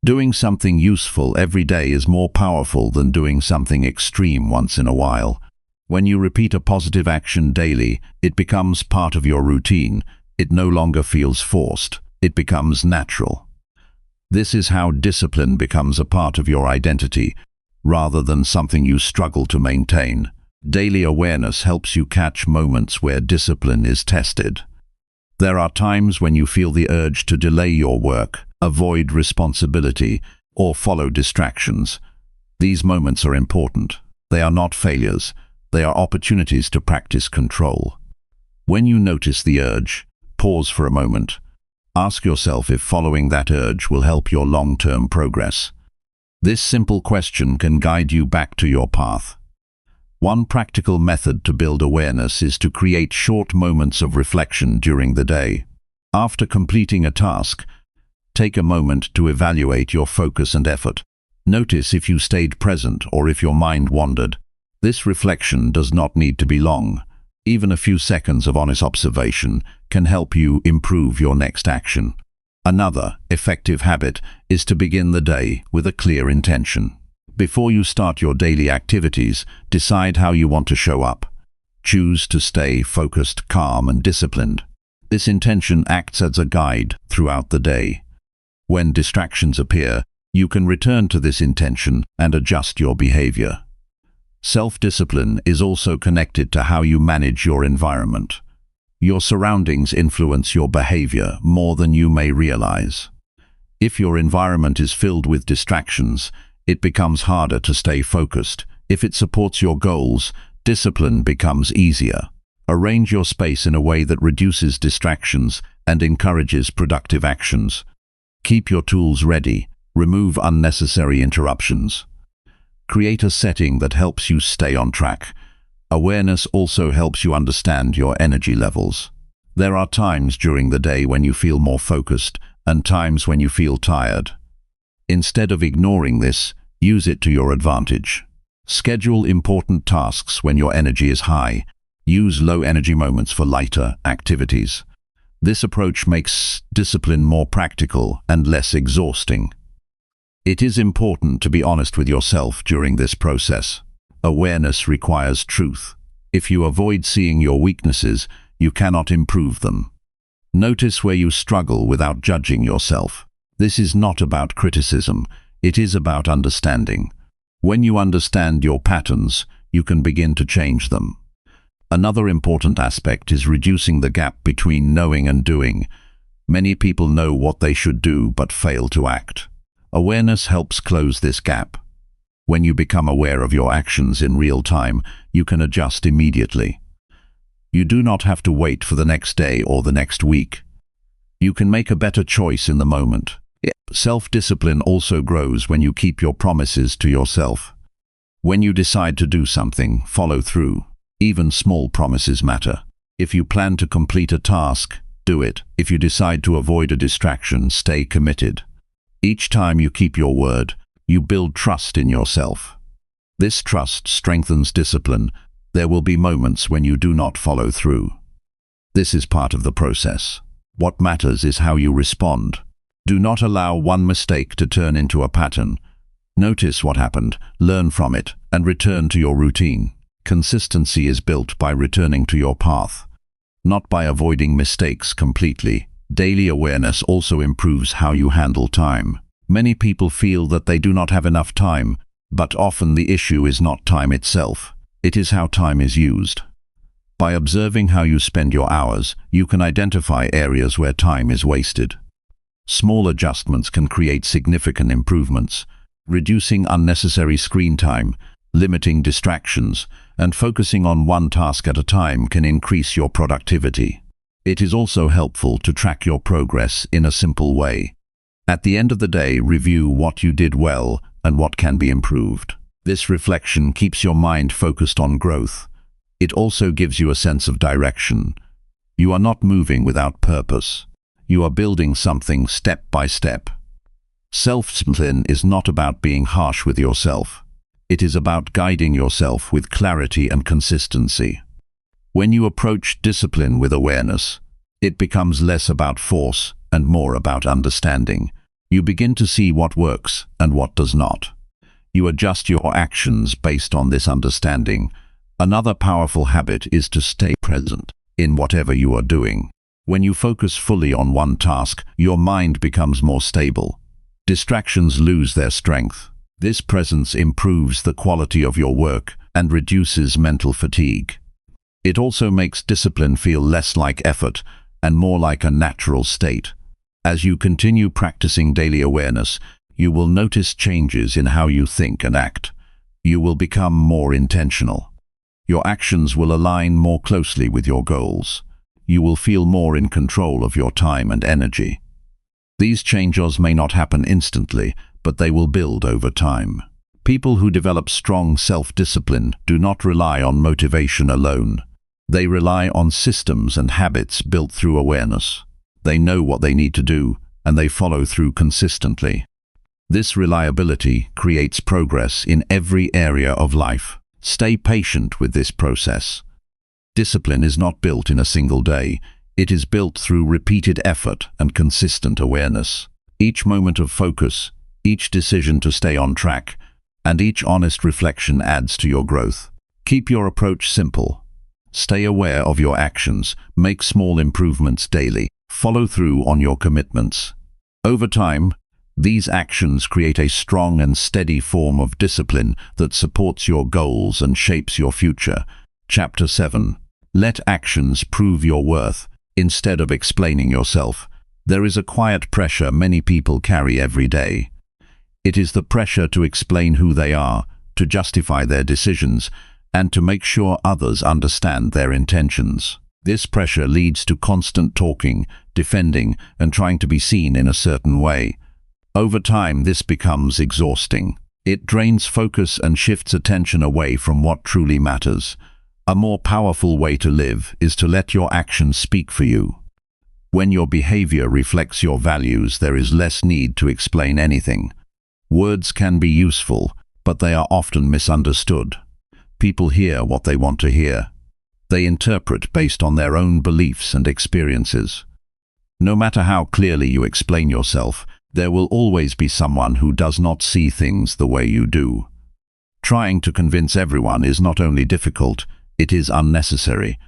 A: Doing something useful every day is more powerful than doing something extreme once in a while. When you repeat a positive action daily, it becomes part of your routine. It no longer feels forced. It becomes natural. This is how discipline becomes a part of your identity, rather than something you struggle to maintain. Daily awareness helps you catch moments where discipline is tested. There are times when you feel the urge to delay your work, avoid responsibility, or follow distractions. These moments are important. They are not failures. They are opportunities to practice control. When you notice the urge, pause for a moment. Ask yourself if following that urge will help your long-term progress. This simple question can guide you back to your path. One practical method to build awareness is to create short moments of reflection during the day. After completing a task, take a moment to evaluate your focus and effort. Notice if you stayed present or if your mind wandered. This reflection does not need to be long. Even a few seconds of honest observation can help you improve your next action. Another effective habit is to begin the day with a clear intention. Before you start your daily activities, decide how you want to show up. Choose to stay focused, calm, and disciplined. This intention acts as a guide throughout the day. When distractions appear, you can return to this intention and adjust your behavior. Self-discipline is also connected to how you manage your environment. Your surroundings influence your behavior more than you may realize. If your environment is filled with distractions, it becomes harder to stay focused. If it supports your goals, discipline becomes easier. Arrange your space in a way that reduces distractions and encourages productive actions. Keep your tools ready. Remove unnecessary interruptions. Create a setting that helps you stay on track. Awareness also helps you understand your energy levels. There are times during the day when you feel more focused and times when you feel tired. Instead of ignoring this, use it to your advantage. Schedule important tasks when your energy is high. Use low-energy moments for lighter activities. This approach makes discipline more practical and less exhausting. It is important to be honest with yourself during this process. Awareness requires truth. If you avoid seeing your weaknesses, you cannot improve them. Notice where you struggle without judging yourself. This is not about criticism, it is about understanding. When you understand your patterns, you can begin to change them. Another important aspect is reducing the gap between knowing and doing. Many people know what they should do but fail to act. Awareness helps close this gap. When you become aware of your actions in real time, you can adjust immediately. You do not have to wait for the next day or the next week. You can make a better choice in the moment. Self-discipline also grows when you keep your promises to yourself. When you decide to do something, follow through. Even small promises matter. If you plan to complete a task, do it. If you decide to avoid a distraction, stay committed. Each time you keep your word, you build trust in yourself. This trust strengthens discipline. There will be moments when you do not follow through. This is part of the process. What matters is how you respond. Do not allow one mistake to turn into a pattern. Notice what happened, learn from it, and return to your routine. Consistency is built by returning to your path, not by avoiding mistakes completely. Daily awareness also improves how you handle time. Many people feel that they do not have enough time, but often the issue is not time itself. It is how time is used. By observing how you spend your hours, you can identify areas where time is wasted. Small adjustments can create significant improvements. Reducing unnecessary screen time, limiting distractions, and focusing on one task at a time can increase your productivity. It is also helpful to track your progress in a simple way. At the end of the day, review what you did well and what can be improved. This reflection keeps your mind focused on growth. It also gives you a sense of direction. You are not moving without purpose. You are building something step by step. Self-discipline is not about being harsh with yourself. It is about guiding yourself with clarity and consistency. When you approach discipline with awareness, it becomes less about force and more about understanding. You begin to see what works and what does not. You adjust your actions based on this understanding. Another powerful habit is to stay present in whatever you are doing. When you focus fully on one task, your mind becomes more stable. Distractions lose their strength. This presence improves the quality of your work and reduces mental fatigue. It also makes discipline feel less like effort and more like a natural state. As you continue practicing daily awareness, you will notice changes in how you think and act. You will become more intentional. Your actions will align more closely with your goals. You will feel more in control of your time and energy. These changes may not happen instantly, but they will build over time. People who develop strong self-discipline do not rely on motivation alone. They rely on systems and habits built through awareness. They know what they need to do, and they follow through consistently. This reliability creates progress in every area of life. Stay patient with this process. Discipline is not built in a single day. It is built through repeated effort and consistent awareness. Each moment of focus, each decision to stay on track, and each honest reflection adds to your growth. Keep your approach simple. Stay aware of your actions, make small improvements daily, follow through on your commitments. Over time, these actions create a strong and steady form of discipline that supports your goals and shapes your future. Chapter 7. Let actions prove your worth. Instead of explaining yourself, there is a quiet pressure many people carry every day. It is the pressure to explain who they are, to justify their decisions, and to make sure others understand their intentions. This pressure leads to constant talking, defending, and trying to be seen in a certain way. Over time, this becomes exhausting. It drains focus and shifts attention away from what truly matters. A more powerful way to live is to let your actions speak for you. When your behavior reflects your values, there is less need to explain anything. Words can be useful, but they are often misunderstood. People hear what they want to hear. They interpret based on their own beliefs and experiences. No matter how clearly you explain yourself, there will always be someone who does not see things the way you do. Trying to convince everyone is not only difficult, it is unnecessary.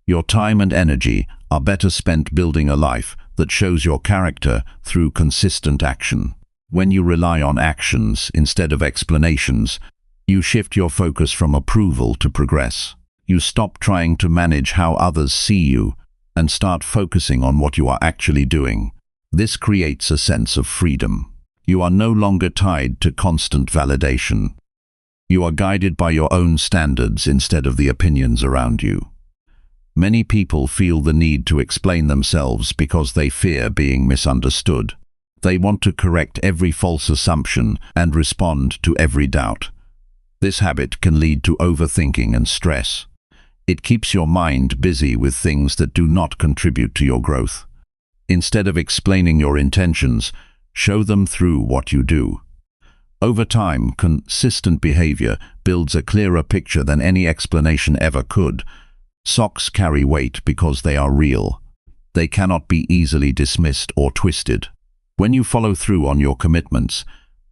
A: Your time and energy are better spent building a life that shows your character through consistent action. When you rely on actions instead of explanations, you shift your focus from approval to progress. You stop trying to manage how others see you and start focusing on what you are actually doing. This creates a sense of freedom. You are no longer tied to constant validation. You are guided by your own standards instead of the opinions around you. Many people feel the need to explain themselves because they fear being misunderstood. They want to correct every false assumption and respond to every doubt. This habit can lead to overthinking and stress. It keeps your mind busy with things that do not contribute to your growth. Instead of explaining your intentions, show them through what you do. Over time, consistent behavior builds a clearer picture than any explanation ever could. Socks carry weight because they are real. They cannot be easily dismissed or twisted. When you follow through on your commitments,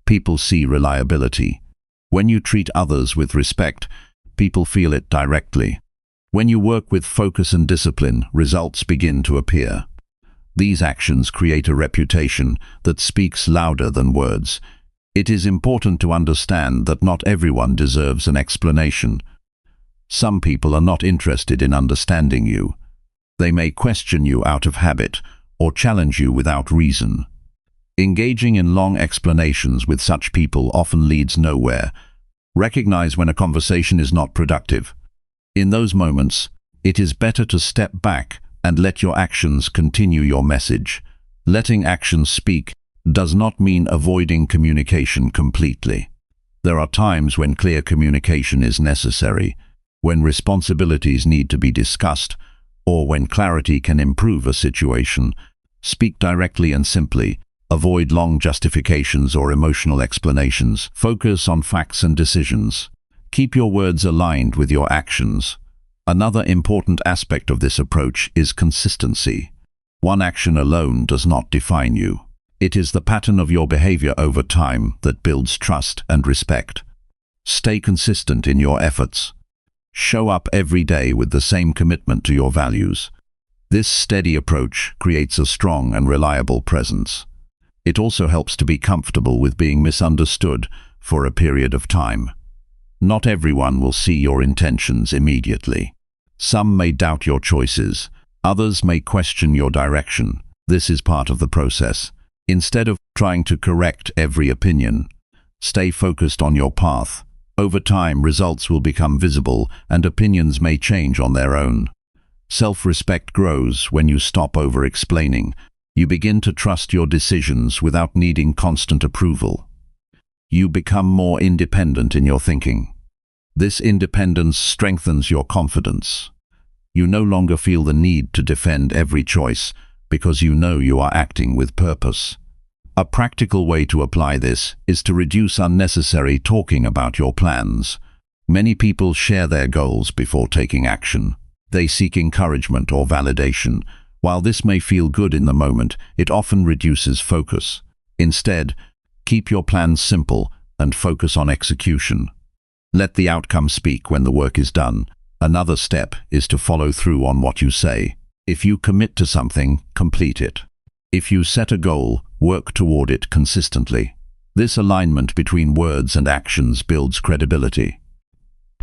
A: people see reliability. When you treat others with respect, people feel it directly. When you work with focus and discipline, results begin to appear. These actions create a reputation that speaks louder than words. It is important to understand that not everyone deserves an explanation. Some people are not interested in understanding you. They may question you out of habit or challenge you without reason. Engaging in long explanations with such people often leads nowhere. Recognize when a conversation is not productive. In those moments, it is better to step back and let your actions continue your message. Letting actions speak does not mean avoiding communication completely. There are times when clear communication is necessary, when responsibilities need to be discussed, or when clarity can improve a situation. Speak directly and simply. Avoid long justifications or emotional explanations. Focus on facts and decisions. Keep your words aligned with your actions. Another important aspect of this approach is consistency. One action alone does not define you. It is the pattern of your behavior over time that builds trust and respect. Stay consistent in your efforts. Show up every day with the same commitment to your values. This steady approach creates a strong and reliable presence. It also helps to be comfortable with being misunderstood for a period of time. Not everyone will see your intentions immediately. Some may doubt your choices. Others may question your direction. This is part of the process. Instead of trying to correct every opinion, stay focused on your path. Over time, results will become visible and opinions may change on their own. Self-respect grows when you stop over-explaining. You begin to trust your decisions without needing constant approval. You become more independent in your thinking. This independence strengthens your confidence. You no longer feel the need to defend every choice because you know you are acting with purpose. A practical way to apply this is to reduce unnecessary talking about your plans. Many people share their goals before taking action. They seek encouragement or validation. While this may feel good in the moment, it often reduces focus. Instead, keep your plans simple and focus on execution. Let the outcome speak when the work is done. Another step is to follow through on what you say. If you commit to something, complete it. If you set a goal, work toward it consistently. This alignment between words and actions builds credibility.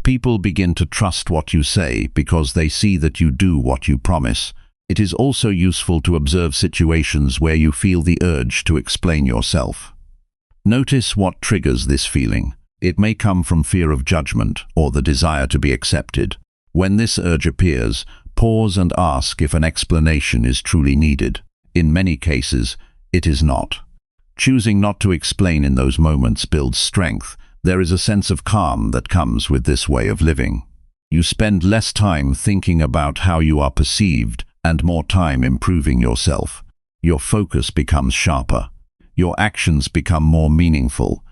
A: People begin to trust what you say because they see that you do what you promise. It is also useful to observe situations where you feel the urge to explain yourself. Notice what triggers this feeling. It may come from fear of judgment or the desire to be accepted. When this urge appears, pause and ask if an explanation is truly needed. In many cases, it is not. Choosing not to explain in those moments builds strength. There is a sense of calm that comes with this way of living. You spend less time thinking about how you are perceived and more time improving yourself. Your focus becomes sharper. Your actions become more meaningful.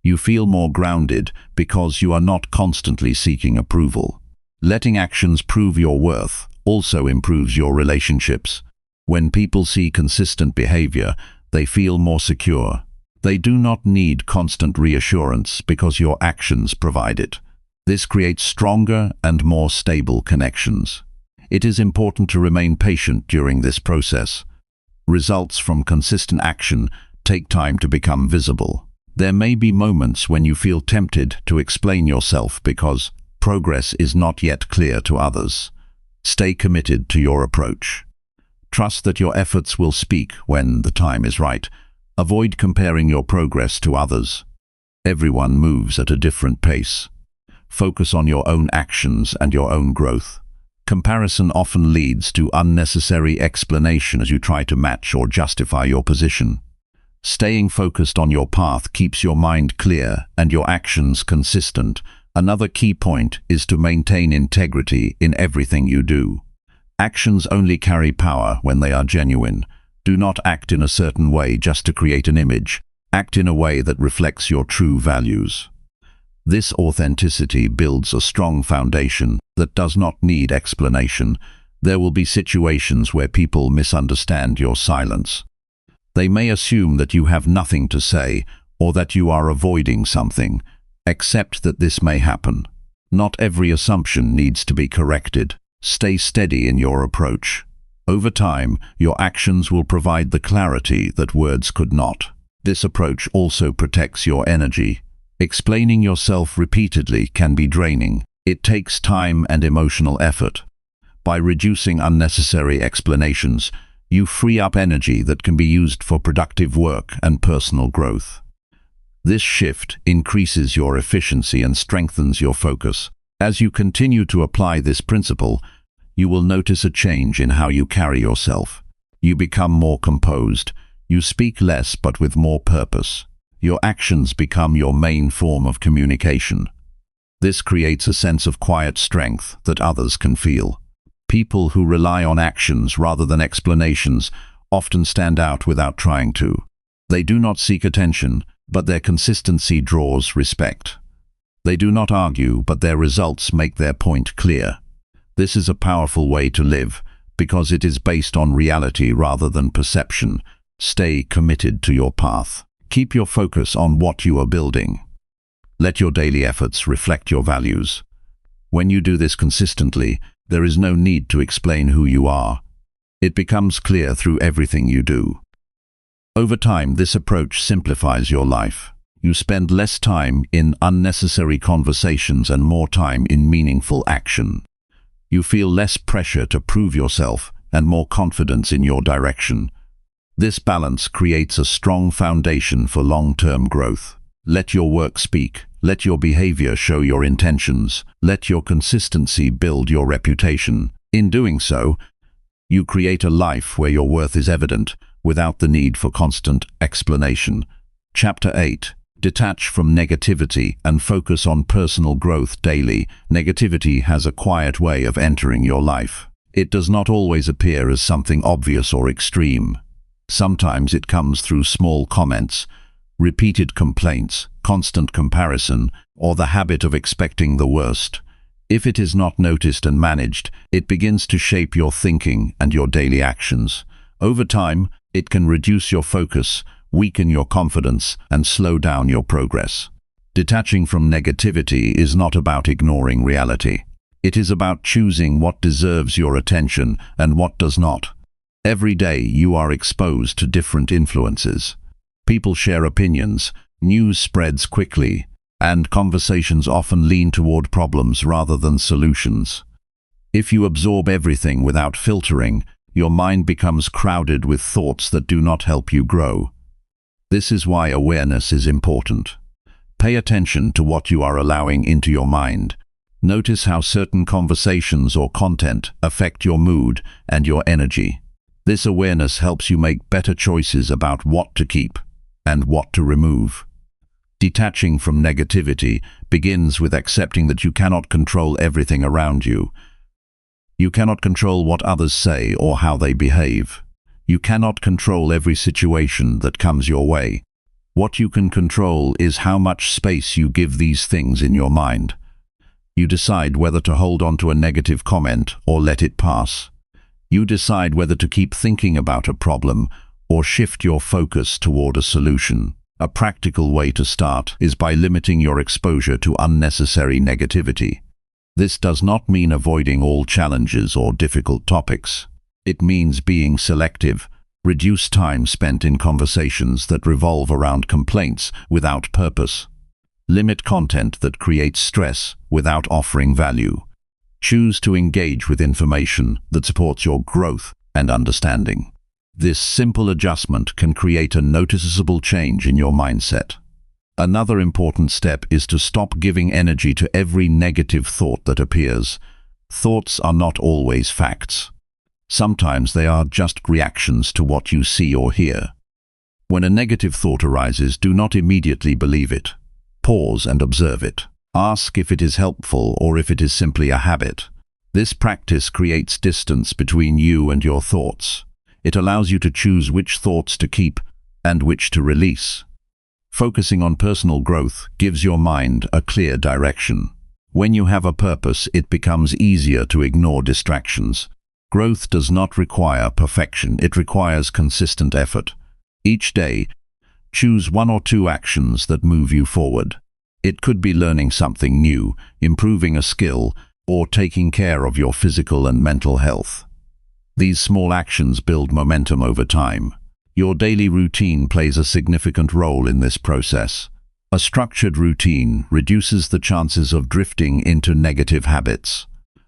A: You feel more grounded because you are not constantly seeking approval. Letting actions prove your worth also improves your relationships. When people see consistent behavior, they feel more secure. They do not need constant reassurance because your actions provide it. This creates stronger and more stable connections. It is important to remain patient during this process. Results from consistent action take time to become visible. There may be moments when you feel tempted to explain yourself because progress is not yet clear to others. Stay committed to your approach. Trust that your efforts will speak when the time is right. Avoid comparing your progress to others. Everyone moves at a different pace. Focus on your own actions and your own growth. Comparison often leads to unnecessary explanation as you try to match or justify your position. Staying focused on your path keeps your mind clear and your actions consistent. Another key point is to maintain integrity in everything you do. Actions only carry power when they are genuine. Do not act in a certain way just to create an image. Act in a way that reflects your true values. This authenticity builds a strong foundation that does not need explanation. There will be situations where people misunderstand your silence. They may assume that you have nothing to say or that you are avoiding something. Accept that this may happen. Not every assumption needs to be corrected. Stay steady in your approach. Over time, your actions will provide the clarity that words could not. This approach also protects your energy. Explaining yourself repeatedly can be draining. It takes time and emotional effort. By reducing unnecessary explanations, you free up energy that can be used for productive work and personal growth. This shift increases your efficiency and strengthens your focus. As you continue to apply this principle, you will notice a change in how you carry yourself. You become more composed. You speak less but with more purpose. Your actions become your main form of communication. This creates a sense of quiet strength that others can feel. People who rely on actions rather than explanations often stand out without trying to. They do not seek attention, but their consistency draws respect. They do not argue, but their results make their point clear. This is a powerful way to live because it is based on reality rather than perception. Stay committed to your path. Keep your focus on what you are building. Let your daily efforts reflect your values. When you do this consistently, there is no need to explain who you are. It becomes clear through everything you do. Over time, this approach simplifies your life. You spend less time in unnecessary conversations and more time in meaningful action. You feel less pressure to prove yourself and more confidence in your direction. This balance creates a strong foundation for long-term growth. Let your work speak. Let your behavior show your intentions. Let your consistency build your reputation. In doing so, you create a life where your worth is evident, without the need for constant explanation. Chapter 8. Detach from negativity and focus on personal growth daily. Negativity has a quiet way of entering your life. It does not always appear as something obvious or extreme. Sometimes it comes through small comments, repeated complaints, constant comparison, or the habit of expecting the worst. If it is not noticed and managed, it begins to shape your thinking and your daily actions. Over time, it can reduce your focus, weaken your confidence, and slow down your progress. Detaching from negativity is not about ignoring reality. It is about choosing what deserves your attention and what does not. Every day you are exposed to different influences. People share opinions, news spreads quickly, and conversations often lean toward problems rather than solutions. If you absorb everything without filtering, your mind becomes crowded with thoughts that do not help you grow. This is why awareness is important. Pay attention to what you are allowing into your mind. Notice how certain conversations or content affect your mood and your energy. This awareness helps you make better choices about what to keep and what to remove. Detaching from negativity begins with accepting that you cannot control everything around you. You cannot control what others say or how they behave. You cannot control every situation that comes your way. What you can control is how much space you give these things in your mind. You decide whether to hold on to a negative comment or let it pass. You decide whether to keep thinking about a problem or shift your focus toward a solution. A practical way to start is by limiting your exposure to unnecessary negativity. This does not mean avoiding all challenges or difficult topics. It means being selective, Reduce time spent in conversations that revolve around complaints without purpose. Limit content that creates stress without offering value. Choose to engage with information that supports your growth and understanding. This simple adjustment can create a noticeable change in your mindset. Another important step is to stop giving energy to every negative thought that appears. Thoughts are not always facts. Sometimes they are just reactions to what you see or hear. When a negative thought arises, do not immediately believe it. Pause and observe it. Ask if it is helpful or if it is simply a habit. This practice creates distance between you and your thoughts. It allows you to choose which thoughts to keep and which to release. Focusing on personal growth gives your mind a clear direction. When you have a purpose, it becomes easier to ignore distractions. Growth does not require perfection, it requires consistent effort. Each day, choose 1 or 2 actions that move you forward. It could be learning something new, improving a skill, or taking care of your physical and mental health. These small actions build momentum over time. Your daily routine plays a significant role in this process. A structured routine reduces the chances of drifting into negative habits.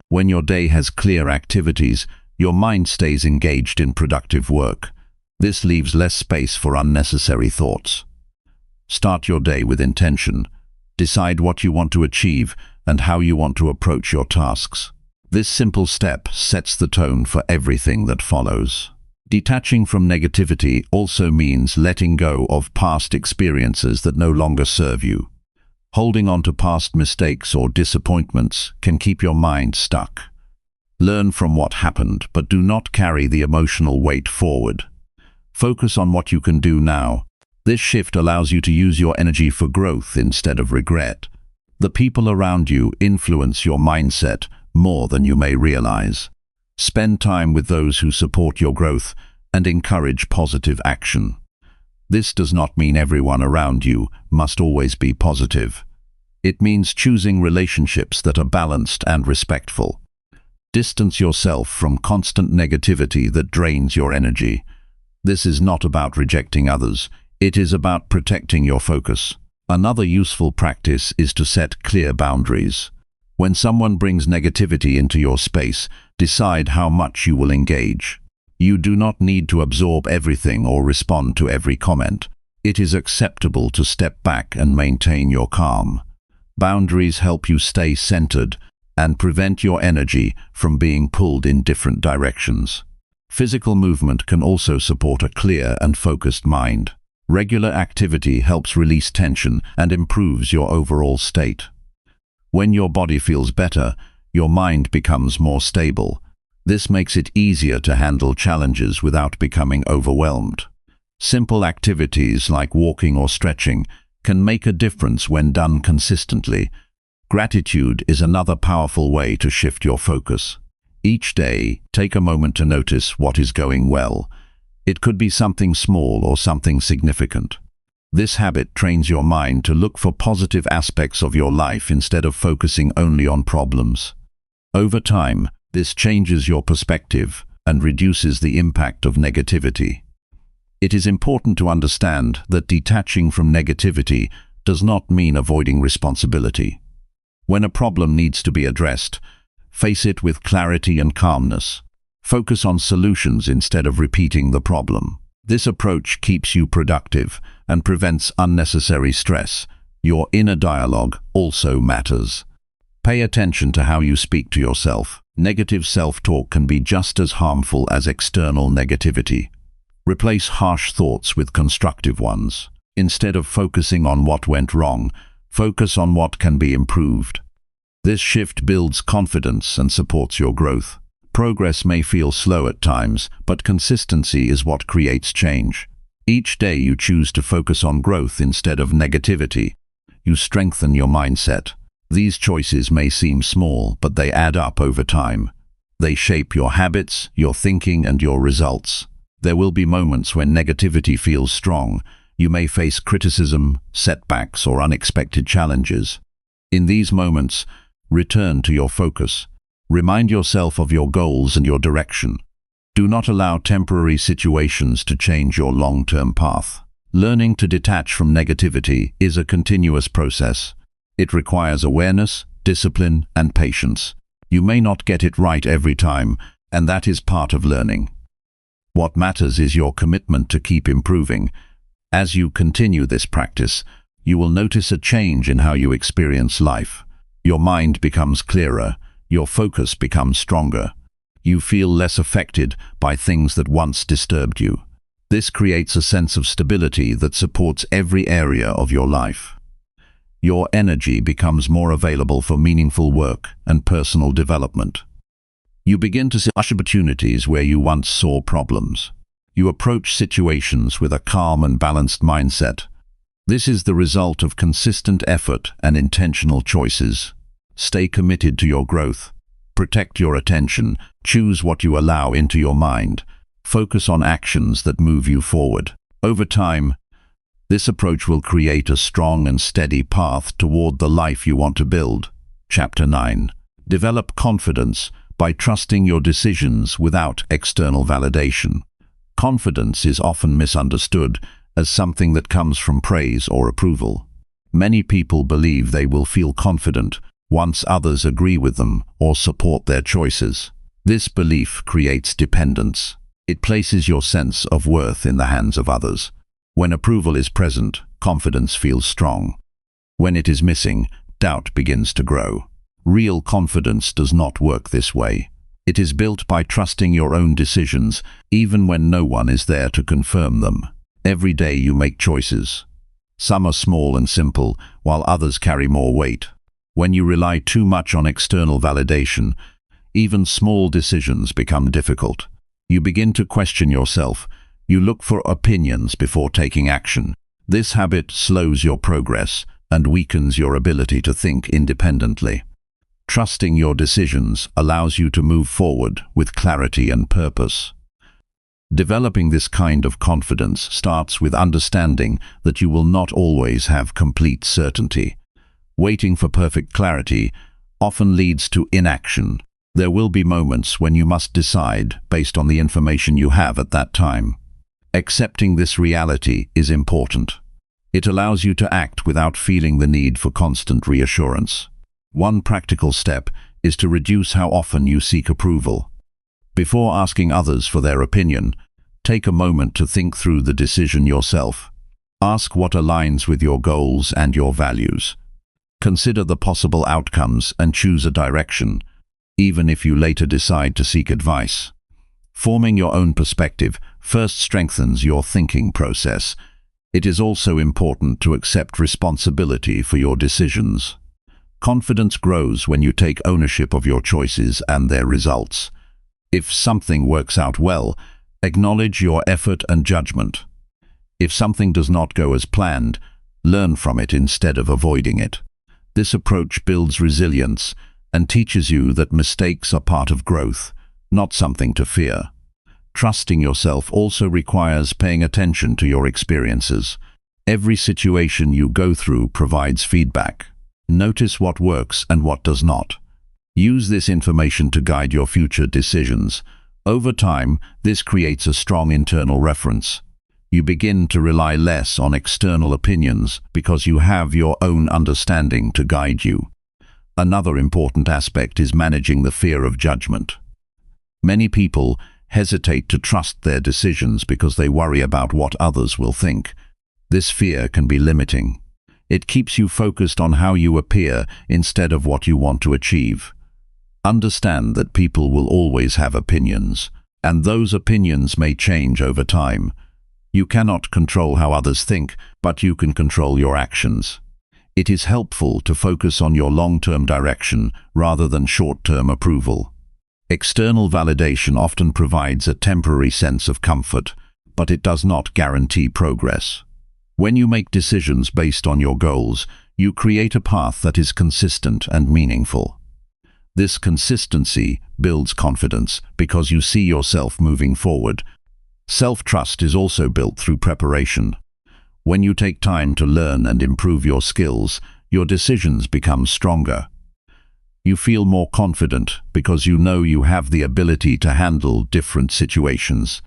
A: When your day has clear activities, your mind stays engaged in productive work. This leaves less space for unnecessary thoughts. Start your day with intention. Decide what you want to achieve and how you want to approach your tasks. This simple step sets the tone for everything that follows. Detaching from negativity also means letting go of past experiences that no longer serve you. Holding on to past mistakes or disappointments can keep your mind stuck. Learn from what happened, but do not carry the emotional weight forward. Focus on what you can do now. This shift allows you to use your energy for growth instead of regret. The people around you influence your mindset more than you may realize. Spend time with those who support your growth and encourage positive action. This does not mean everyone around you must always be positive. It means choosing relationships that are balanced and respectful. Distance yourself from constant negativity that drains your energy. This is not about rejecting others. It is about protecting your focus. Another useful practice is to set clear boundaries. When someone brings negativity into your space, decide how much you will engage. You do not need to absorb everything or respond to every comment. It is acceptable to step back and maintain your calm. Boundaries help you stay centered and prevent your energy from being pulled in different directions. Physical movement can also support a clear and focused mind. Regular activity helps release tension and improves your overall state. When your body feels better, your mind becomes more stable. This makes it easier to handle challenges without becoming overwhelmed. Simple activities like walking or stretching can make a difference when done consistently. Gratitude is another powerful way to shift your focus. Each day, take a moment to notice what is going well. It could be something small or something significant. This habit trains your mind to look for positive aspects of your life instead of focusing only on problems. Over time, this changes your perspective and reduces the impact of negativity. It is important to understand that detaching from negativity does not mean avoiding responsibility. When a problem needs to be addressed, face it with clarity and calmness. Focus on solutions instead of repeating the problem. This approach keeps you productive and prevents unnecessary stress. Your inner dialogue also matters. Pay attention to how you speak to yourself. Negative self-talk can be just as harmful as external negativity. Replace harsh thoughts with constructive ones. Instead of focusing on what went wrong, focus on what can be improved. This shift builds confidence and supports your growth. Progress may feel slow at times, but consistency is what creates change. Each day you choose to focus on growth instead of negativity. You strengthen your mindset. These choices may seem small, but they add up over time. They shape your habits, your thinking, and your results. There will be moments when negativity feels strong. You may face criticism, setbacks, or unexpected challenges. In these moments, return to your focus. Remind yourself of your goals and your direction. Do not allow temporary situations to change your long-term path. Learning to detach from negativity is a continuous process. It requires awareness, discipline, and patience. You may not get it right every time, and that is part of learning. What matters is your commitment to keep improving. As you continue this practice, you will notice a change in how you experience life. Your mind becomes clearer, your focus becomes stronger. You feel less affected by things that once disturbed you. This creates a sense of stability that supports every area of your life. Your energy becomes more available for meaningful work and personal development. You begin to see opportunities where you once saw problems. You approach situations with a calm and balanced mindset. This is the result of consistent effort and intentional choices. Stay committed to your growth. Protect your attention. Choose what you allow into your mind. Focus on actions that move you forward. Over time, this approach will create a strong and steady path toward the life you want to build. Chapter 9. Develop confidence by trusting your decisions without external validation. Confidence is often misunderstood as something that comes from praise or approval. Many people believe they will feel confident once others agree with them or support their choices. This belief creates dependence. It places your sense of worth in the hands of others. When approval is present, confidence feels strong. When it is missing, doubt begins to grow. Real confidence does not work this way. It is built by trusting your own decisions, even when no one is there to confirm them. Every day you make choices. Some are small and simple, while others carry more weight. When you rely too much on external validation, even small decisions become difficult. You begin to question yourself. You look for opinions before taking action. This habit slows your progress and weakens your ability to think independently. Trusting your decisions allows you to move forward with clarity and purpose. Developing this kind of confidence starts with understanding that you will not always have complete certainty. Waiting for perfect clarity often leads to inaction. There will be moments when you must decide based on the information you have at that time. Accepting this reality is important. It allows you to act without feeling the need for constant reassurance. One practical step is to reduce how often you seek approval. Before asking others for their opinion, take a moment to think through the decision yourself. Ask what aligns with your goals and your values. Consider the possible outcomes and choose a direction, even if you later decide to seek advice. Forming your own perspective first strengthens your thinking process. It is also important to accept responsibility for your decisions. Confidence grows when you take ownership of your choices and their results. If something works out well, acknowledge your effort and judgment. If something does not go as planned, learn from it instead of avoiding it. This approach builds resilience and teaches you that mistakes are part of growth, not something to fear. Trusting yourself also requires paying attention to your experiences. Every situation you go through provides feedback. Notice what works and what does not. Use this information to guide your future decisions. Over time, this creates a strong internal reference. You begin to rely less on external opinions because you have your own understanding to guide you. Another important aspect is managing the fear of judgment. Many people hesitate to trust their decisions because they worry about what others will think. This fear can be limiting. It keeps you focused on how you appear instead of what you want to achieve. Understand that people will always have opinions, and those opinions may change over time. You cannot control how others think, but you can control your actions. It is helpful to focus on your long-term direction rather than short-term approval. External validation often provides a temporary sense of comfort, but it does not guarantee progress. When you make decisions based on your goals, you create a path that is consistent and meaningful. This consistency builds confidence because you see yourself moving forward. Self-trust is also built through preparation. When you take time to learn and improve your skills, your decisions become stronger. You feel more confident because you know you have the ability to handle different situations.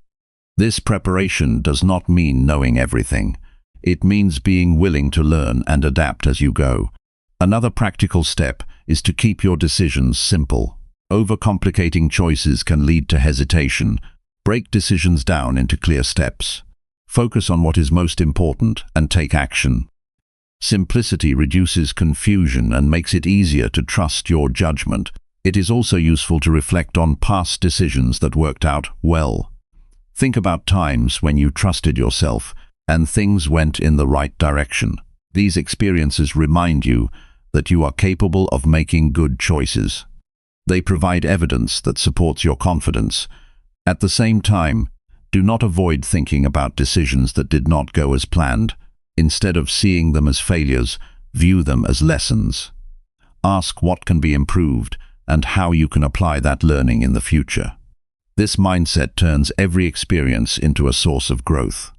A: This preparation does not mean knowing everything. It means being willing to learn and adapt as you go. Another practical step is to keep your decisions simple. Overcomplicating choices can lead to hesitation. Break decisions down into clear steps. Focus on what is most important and take action. Simplicity reduces confusion and makes it easier to trust your judgment. It is also useful to reflect on past decisions that worked out well. Think about times when you trusted yourself and things went in the right direction. These experiences remind you that you are capable of making good choices. They provide evidence that supports your confidence. At the same time, do not avoid thinking about decisions that did not go as planned. Instead of seeing them as failures, view them as lessons. Ask what can be improved and how you can apply that learning in the future. This mindset turns every experience into a source of growth.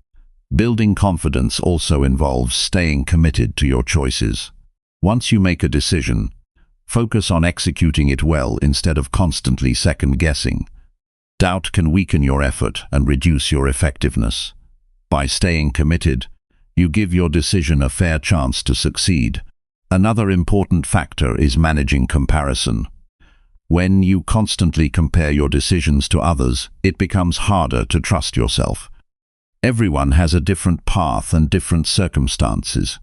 A: Building confidence also involves staying committed to your choices. Once you make a decision, focus on executing it well instead of constantly second-guessing. Doubt can weaken your effort and reduce your effectiveness. By staying committed, you give your decision a fair chance to succeed. Another important factor is managing comparison. When you constantly compare your decisions to others, it becomes harder to trust yourself. Everyone has a different path and different circumstances.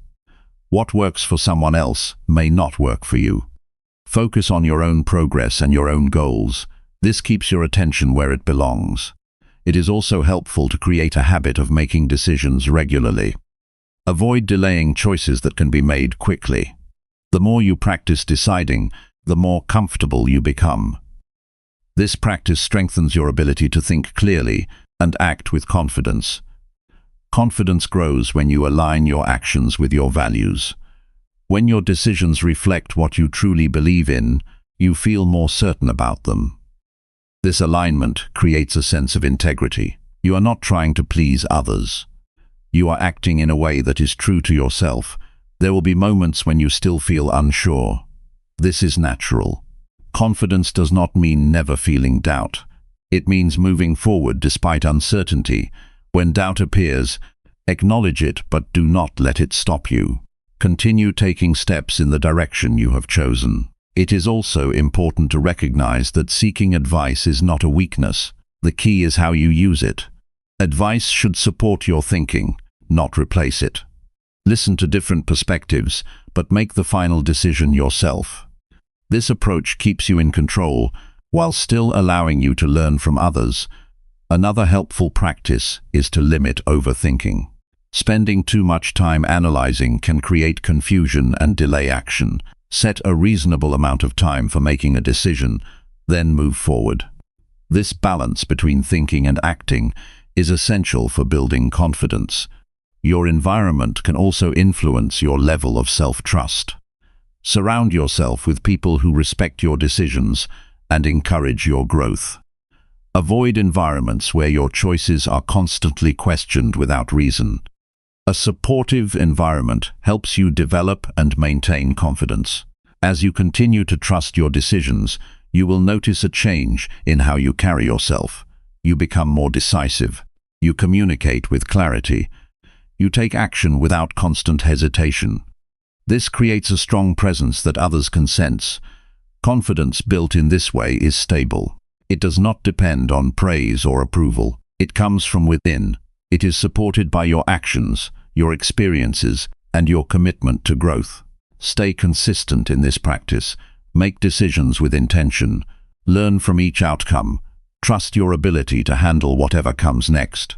A: What works for someone else may not work for you. Focus on your own progress and your own goals. This keeps your attention where it belongs. It is also helpful to create a habit of making decisions regularly. Avoid delaying choices that can be made quickly. The more you practice deciding, the more comfortable you become. This practice strengthens your ability to think clearly and act with confidence. Confidence grows when you align your actions with your values. When your decisions reflect what you truly believe in, you feel more certain about them. This alignment creates a sense of integrity. You are not trying to please others. You are acting in a way that is true to yourself. There will be moments when you still feel unsure. This is natural. Confidence does not mean never feeling doubt. It means moving forward despite uncertainty. When doubt appears, acknowledge it, but do not let it stop you. Continue taking steps in the direction you have chosen. It is also important to recognize that seeking advice is not a weakness. The key is how you use it. Advice should support your thinking, not replace it. Listen to different perspectives, but make the final decision yourself. This approach keeps you in control while still allowing you to learn from others. Another helpful practice is to limit overthinking. Spending too much time analyzing can create confusion and delay action. Set a reasonable amount of time for making a decision, then move forward. This balance between thinking and acting is essential for building confidence. Your environment can also influence your level of self-trust. Surround yourself with people who respect your decisions and encourage your growth. Avoid environments where your choices are constantly questioned without reason. A supportive environment helps you develop and maintain confidence. As you continue to trust your decisions, you will notice a change in how you carry yourself. You become more decisive. You communicate with clarity. You take action without constant hesitation. This creates a strong presence that others can sense. Confidence built in this way is stable. It does not depend on praise or approval. It comes from within. It is supported by your actions, your experiences, and your commitment to growth. Stay consistent in this practice. Make decisions with intention. Learn from each outcome. Trust your ability to handle whatever comes next.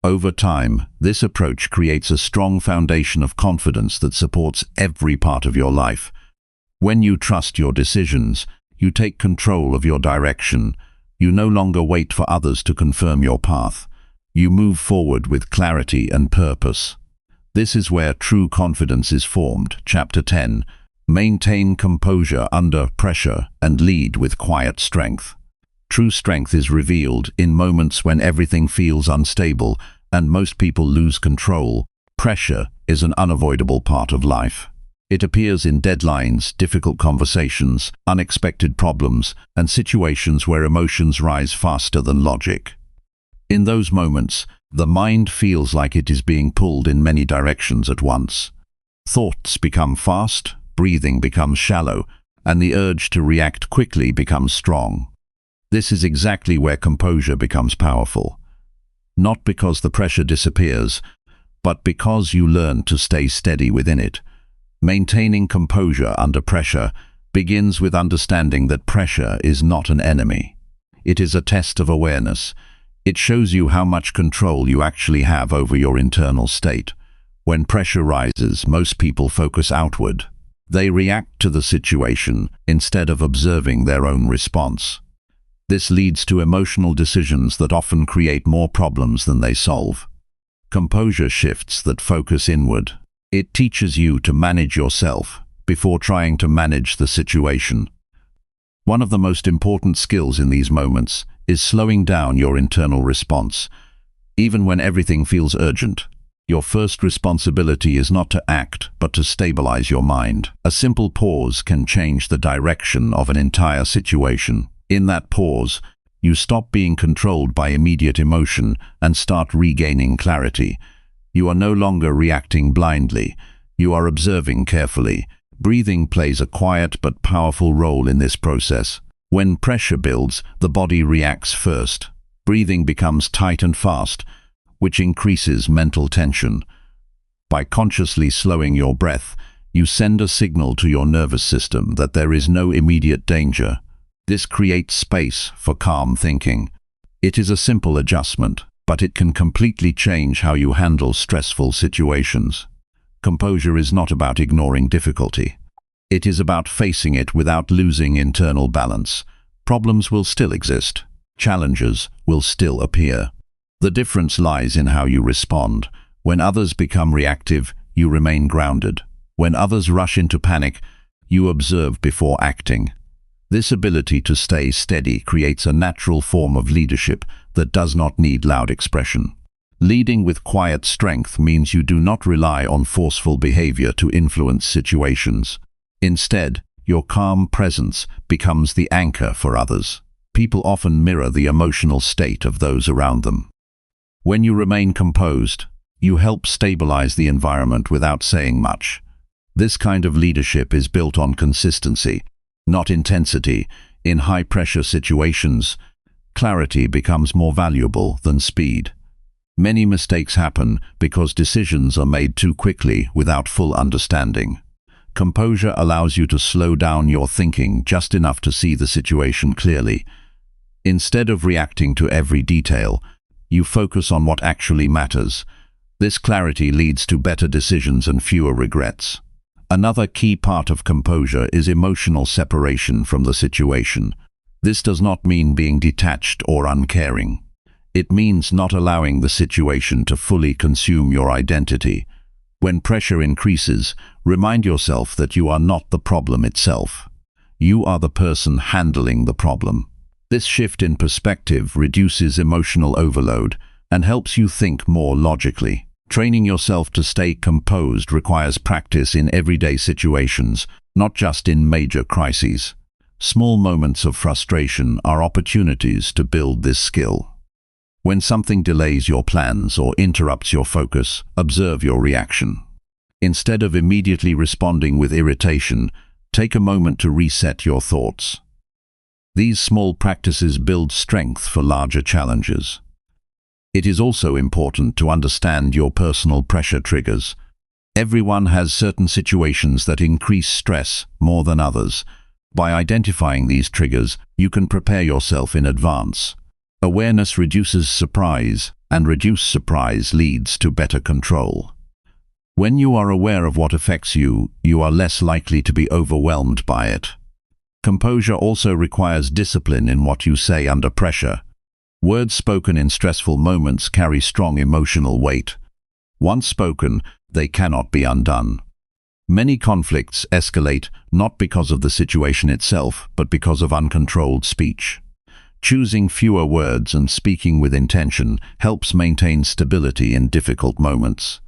A: Over time, this approach creates a strong foundation of confidence that supports every part of your life. When you trust your decisions, you take control of your direction. You no longer wait for others to confirm your path. You move forward with clarity and purpose. This is where true confidence is formed. Chapter 10. Maintain composure under pressure and lead with quiet strength. True strength is revealed in moments when everything feels unstable and most people lose control. Pressure is an unavoidable part of life. It appears in deadlines, difficult conversations, unexpected problems, and situations where emotions rise faster than logic. In those moments, the mind feels like it is being pulled in many directions at once. Thoughts become fast, breathing becomes shallow, and the urge to react quickly becomes strong. This is exactly where composure becomes powerful. Not because the pressure disappears, but because you learn to stay steady within it. Maintaining composure under pressure begins with understanding that pressure is not an enemy. It is a test of awareness. It shows you how much control you actually have over your internal state. When pressure rises, most people focus outward. They react to the situation instead of observing their own response. This leads to emotional decisions that often create more problems than they solve. Composure shifts that focus inward. It teaches you to manage yourself before trying to manage the situation. One of the most important skills in these moments is slowing down your internal response. Even when everything feels urgent, your first responsibility is not to act, but to stabilize your mind. A simple pause can change the direction of an entire situation. In that pause, you stop being controlled by immediate emotion and start regaining clarity. You are no longer reacting blindly. You are observing carefully. Breathing plays a quiet but powerful role in this process. When pressure builds, the body reacts first. Breathing becomes tight and fast, which increases mental tension. By consciously slowing your breath, you send a signal to your nervous system that there is no immediate danger. This creates space for calm thinking. It is a simple adjustment, but it can completely change how you handle stressful situations. Composure is not about ignoring difficulty. It is about facing it without losing internal balance. Problems will still exist. Challenges will still appear. The difference lies in how you respond. When others become reactive, you remain grounded. When others rush into panic, you observe before acting. This ability to stay steady creates a natural form of leadership that does not need loud expression. Leading with quiet strength means you do not rely on forceful behavior to influence situations. Instead, your calm presence becomes the anchor for others. People often mirror the emotional state of those around them. When you remain composed, you help stabilize the environment without saying much. This kind of leadership is built on consistency, not intensity. In high-pressure situations, clarity becomes more valuable than speed. Many mistakes happen because decisions are made too quickly without full understanding. Composure allows you to slow down your thinking just enough to see the situation clearly. Instead of reacting to every detail, you focus on what actually matters. This clarity leads to better decisions and fewer regrets. Another key part of composure is emotional separation from the situation. This does not mean being detached or uncaring. It means not allowing the situation to fully consume your identity. When pressure increases, remind yourself that you are not the problem itself. You are the person handling the problem. This shift in perspective reduces emotional overload and helps you think more logically. Training yourself to stay composed requires practice in everyday situations, not just in major crises. Small moments of frustration are opportunities to build this skill. When something delays your plans or interrupts your focus, observe your reaction. Instead of immediately responding with irritation, take a moment to reset your thoughts. These small practices build strength for larger challenges. It is also important to understand your personal pressure triggers. Everyone has certain situations that increase stress more than others. By identifying these triggers, you can prepare yourself in advance. Awareness reduces surprise, and reduced surprise leads to better control. When you are aware of what affects you, you are less likely to be overwhelmed by it. Composure also requires discipline in what you say under pressure. Words spoken in stressful moments carry strong emotional weight. Once spoken, they cannot be undone. Many conflicts escalate not because of the situation itself, but because of uncontrolled speech. Choosing fewer words and speaking with intention helps maintain stability in difficult moments.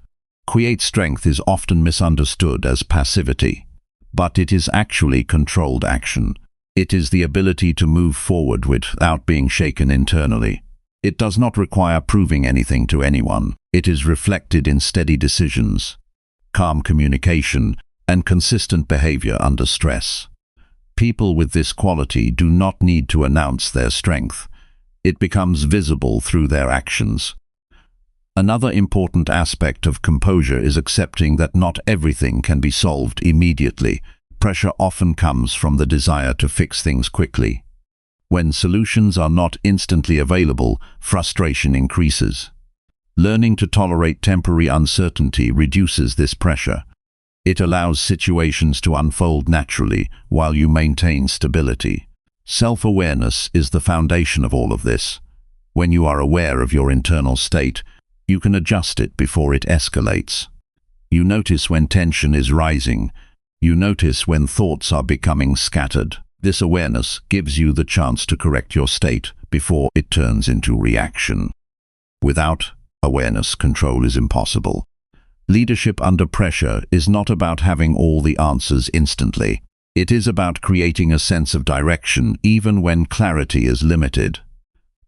A: Quiet strength is often misunderstood as passivity, but it is actually controlled action. It is the ability to move forward without being shaken internally. It does not require proving anything to anyone. It is reflected in steady decisions, calm communication, and consistent behavior under stress. People with this quality do not need to announce their strength. It becomes visible through their actions. Another important aspect of composure is accepting that not everything can be solved immediately. Pressure often comes from the desire to fix things quickly. When solutions are not instantly available, frustration increases. Learning to tolerate temporary uncertainty reduces this pressure. It allows situations to unfold naturally while you maintain stability. Self-awareness is the foundation of all of this. When you are aware of your internal state, you can adjust it before it escalates. You notice when tension is rising. You notice when thoughts are becoming scattered. This awareness gives you the chance to correct your state before it turns into reaction. Without awareness, control is impossible. Leadership under pressure is not about having all the answers instantly. It is about creating a sense of direction even when clarity is limited.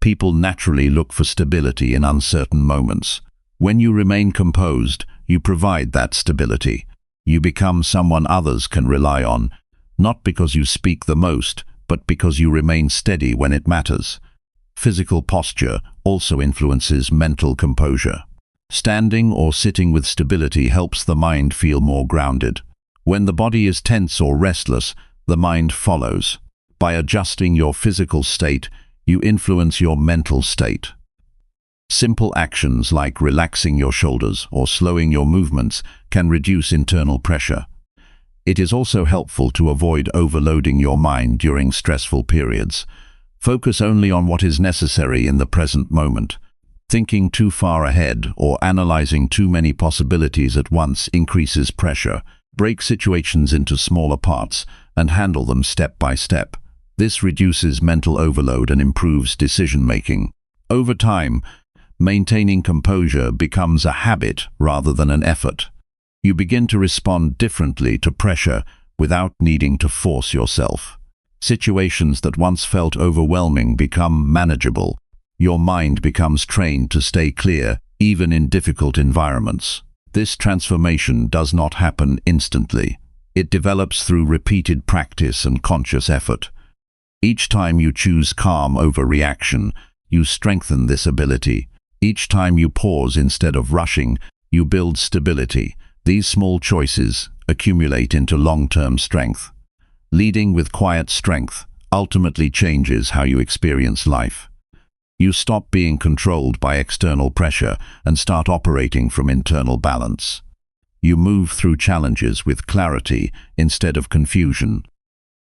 A: People naturally look for stability in uncertain moments. When you remain composed, you provide that stability. You become someone others can rely on, not because you speak the most, but because you remain steady when it matters. Physical posture also influences mental composure. Standing or sitting with stability helps the mind feel more grounded. When the body is tense or restless, the mind follows. By adjusting your physical state, you influence your mental state. Simple actions like relaxing your shoulders or slowing your movements can reduce internal pressure. It is also helpful to avoid overloading your mind during stressful periods. Focus only on what is necessary in the present moment. Thinking too far ahead or analyzing too many possibilities at once increases pressure. Break situations into smaller parts and handle them step by step. This reduces mental overload and improves decision-making. Over time, maintaining composure becomes a habit rather than an effort. You begin to respond differently to pressure without needing to force yourself. Situations that once felt overwhelming become manageable. Your mind becomes trained to stay clear, even in difficult environments. This transformation does not happen instantly. It develops through repeated practice and conscious effort. Each time you choose calm over reaction, you strengthen this ability. Each time you pause instead of rushing, you build stability. These small choices accumulate into long-term strength. Leading with quiet strength ultimately changes how you experience life. You stop being controlled by external pressure and start operating from internal balance. You move through challenges with clarity instead of confusion.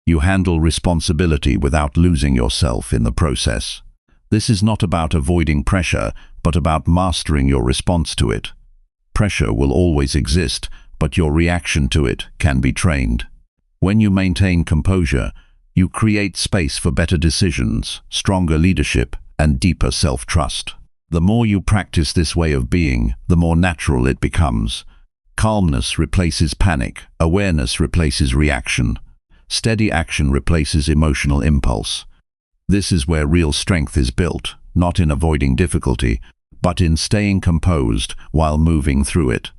A: You handle responsibility without losing yourself in the process. This is not about avoiding pressure, but about mastering your response to it. Pressure will always exist, but your reaction to it can be trained. When you maintain composure, you create space for better decisions, stronger leadership, and deeper self-trust. The more you practice this way of being, the more natural it becomes. Calmness replaces panic, awareness replaces reaction, steady action replaces emotional impulse. This is where real strength is built, not in avoiding difficulty, but in staying composed while moving through it.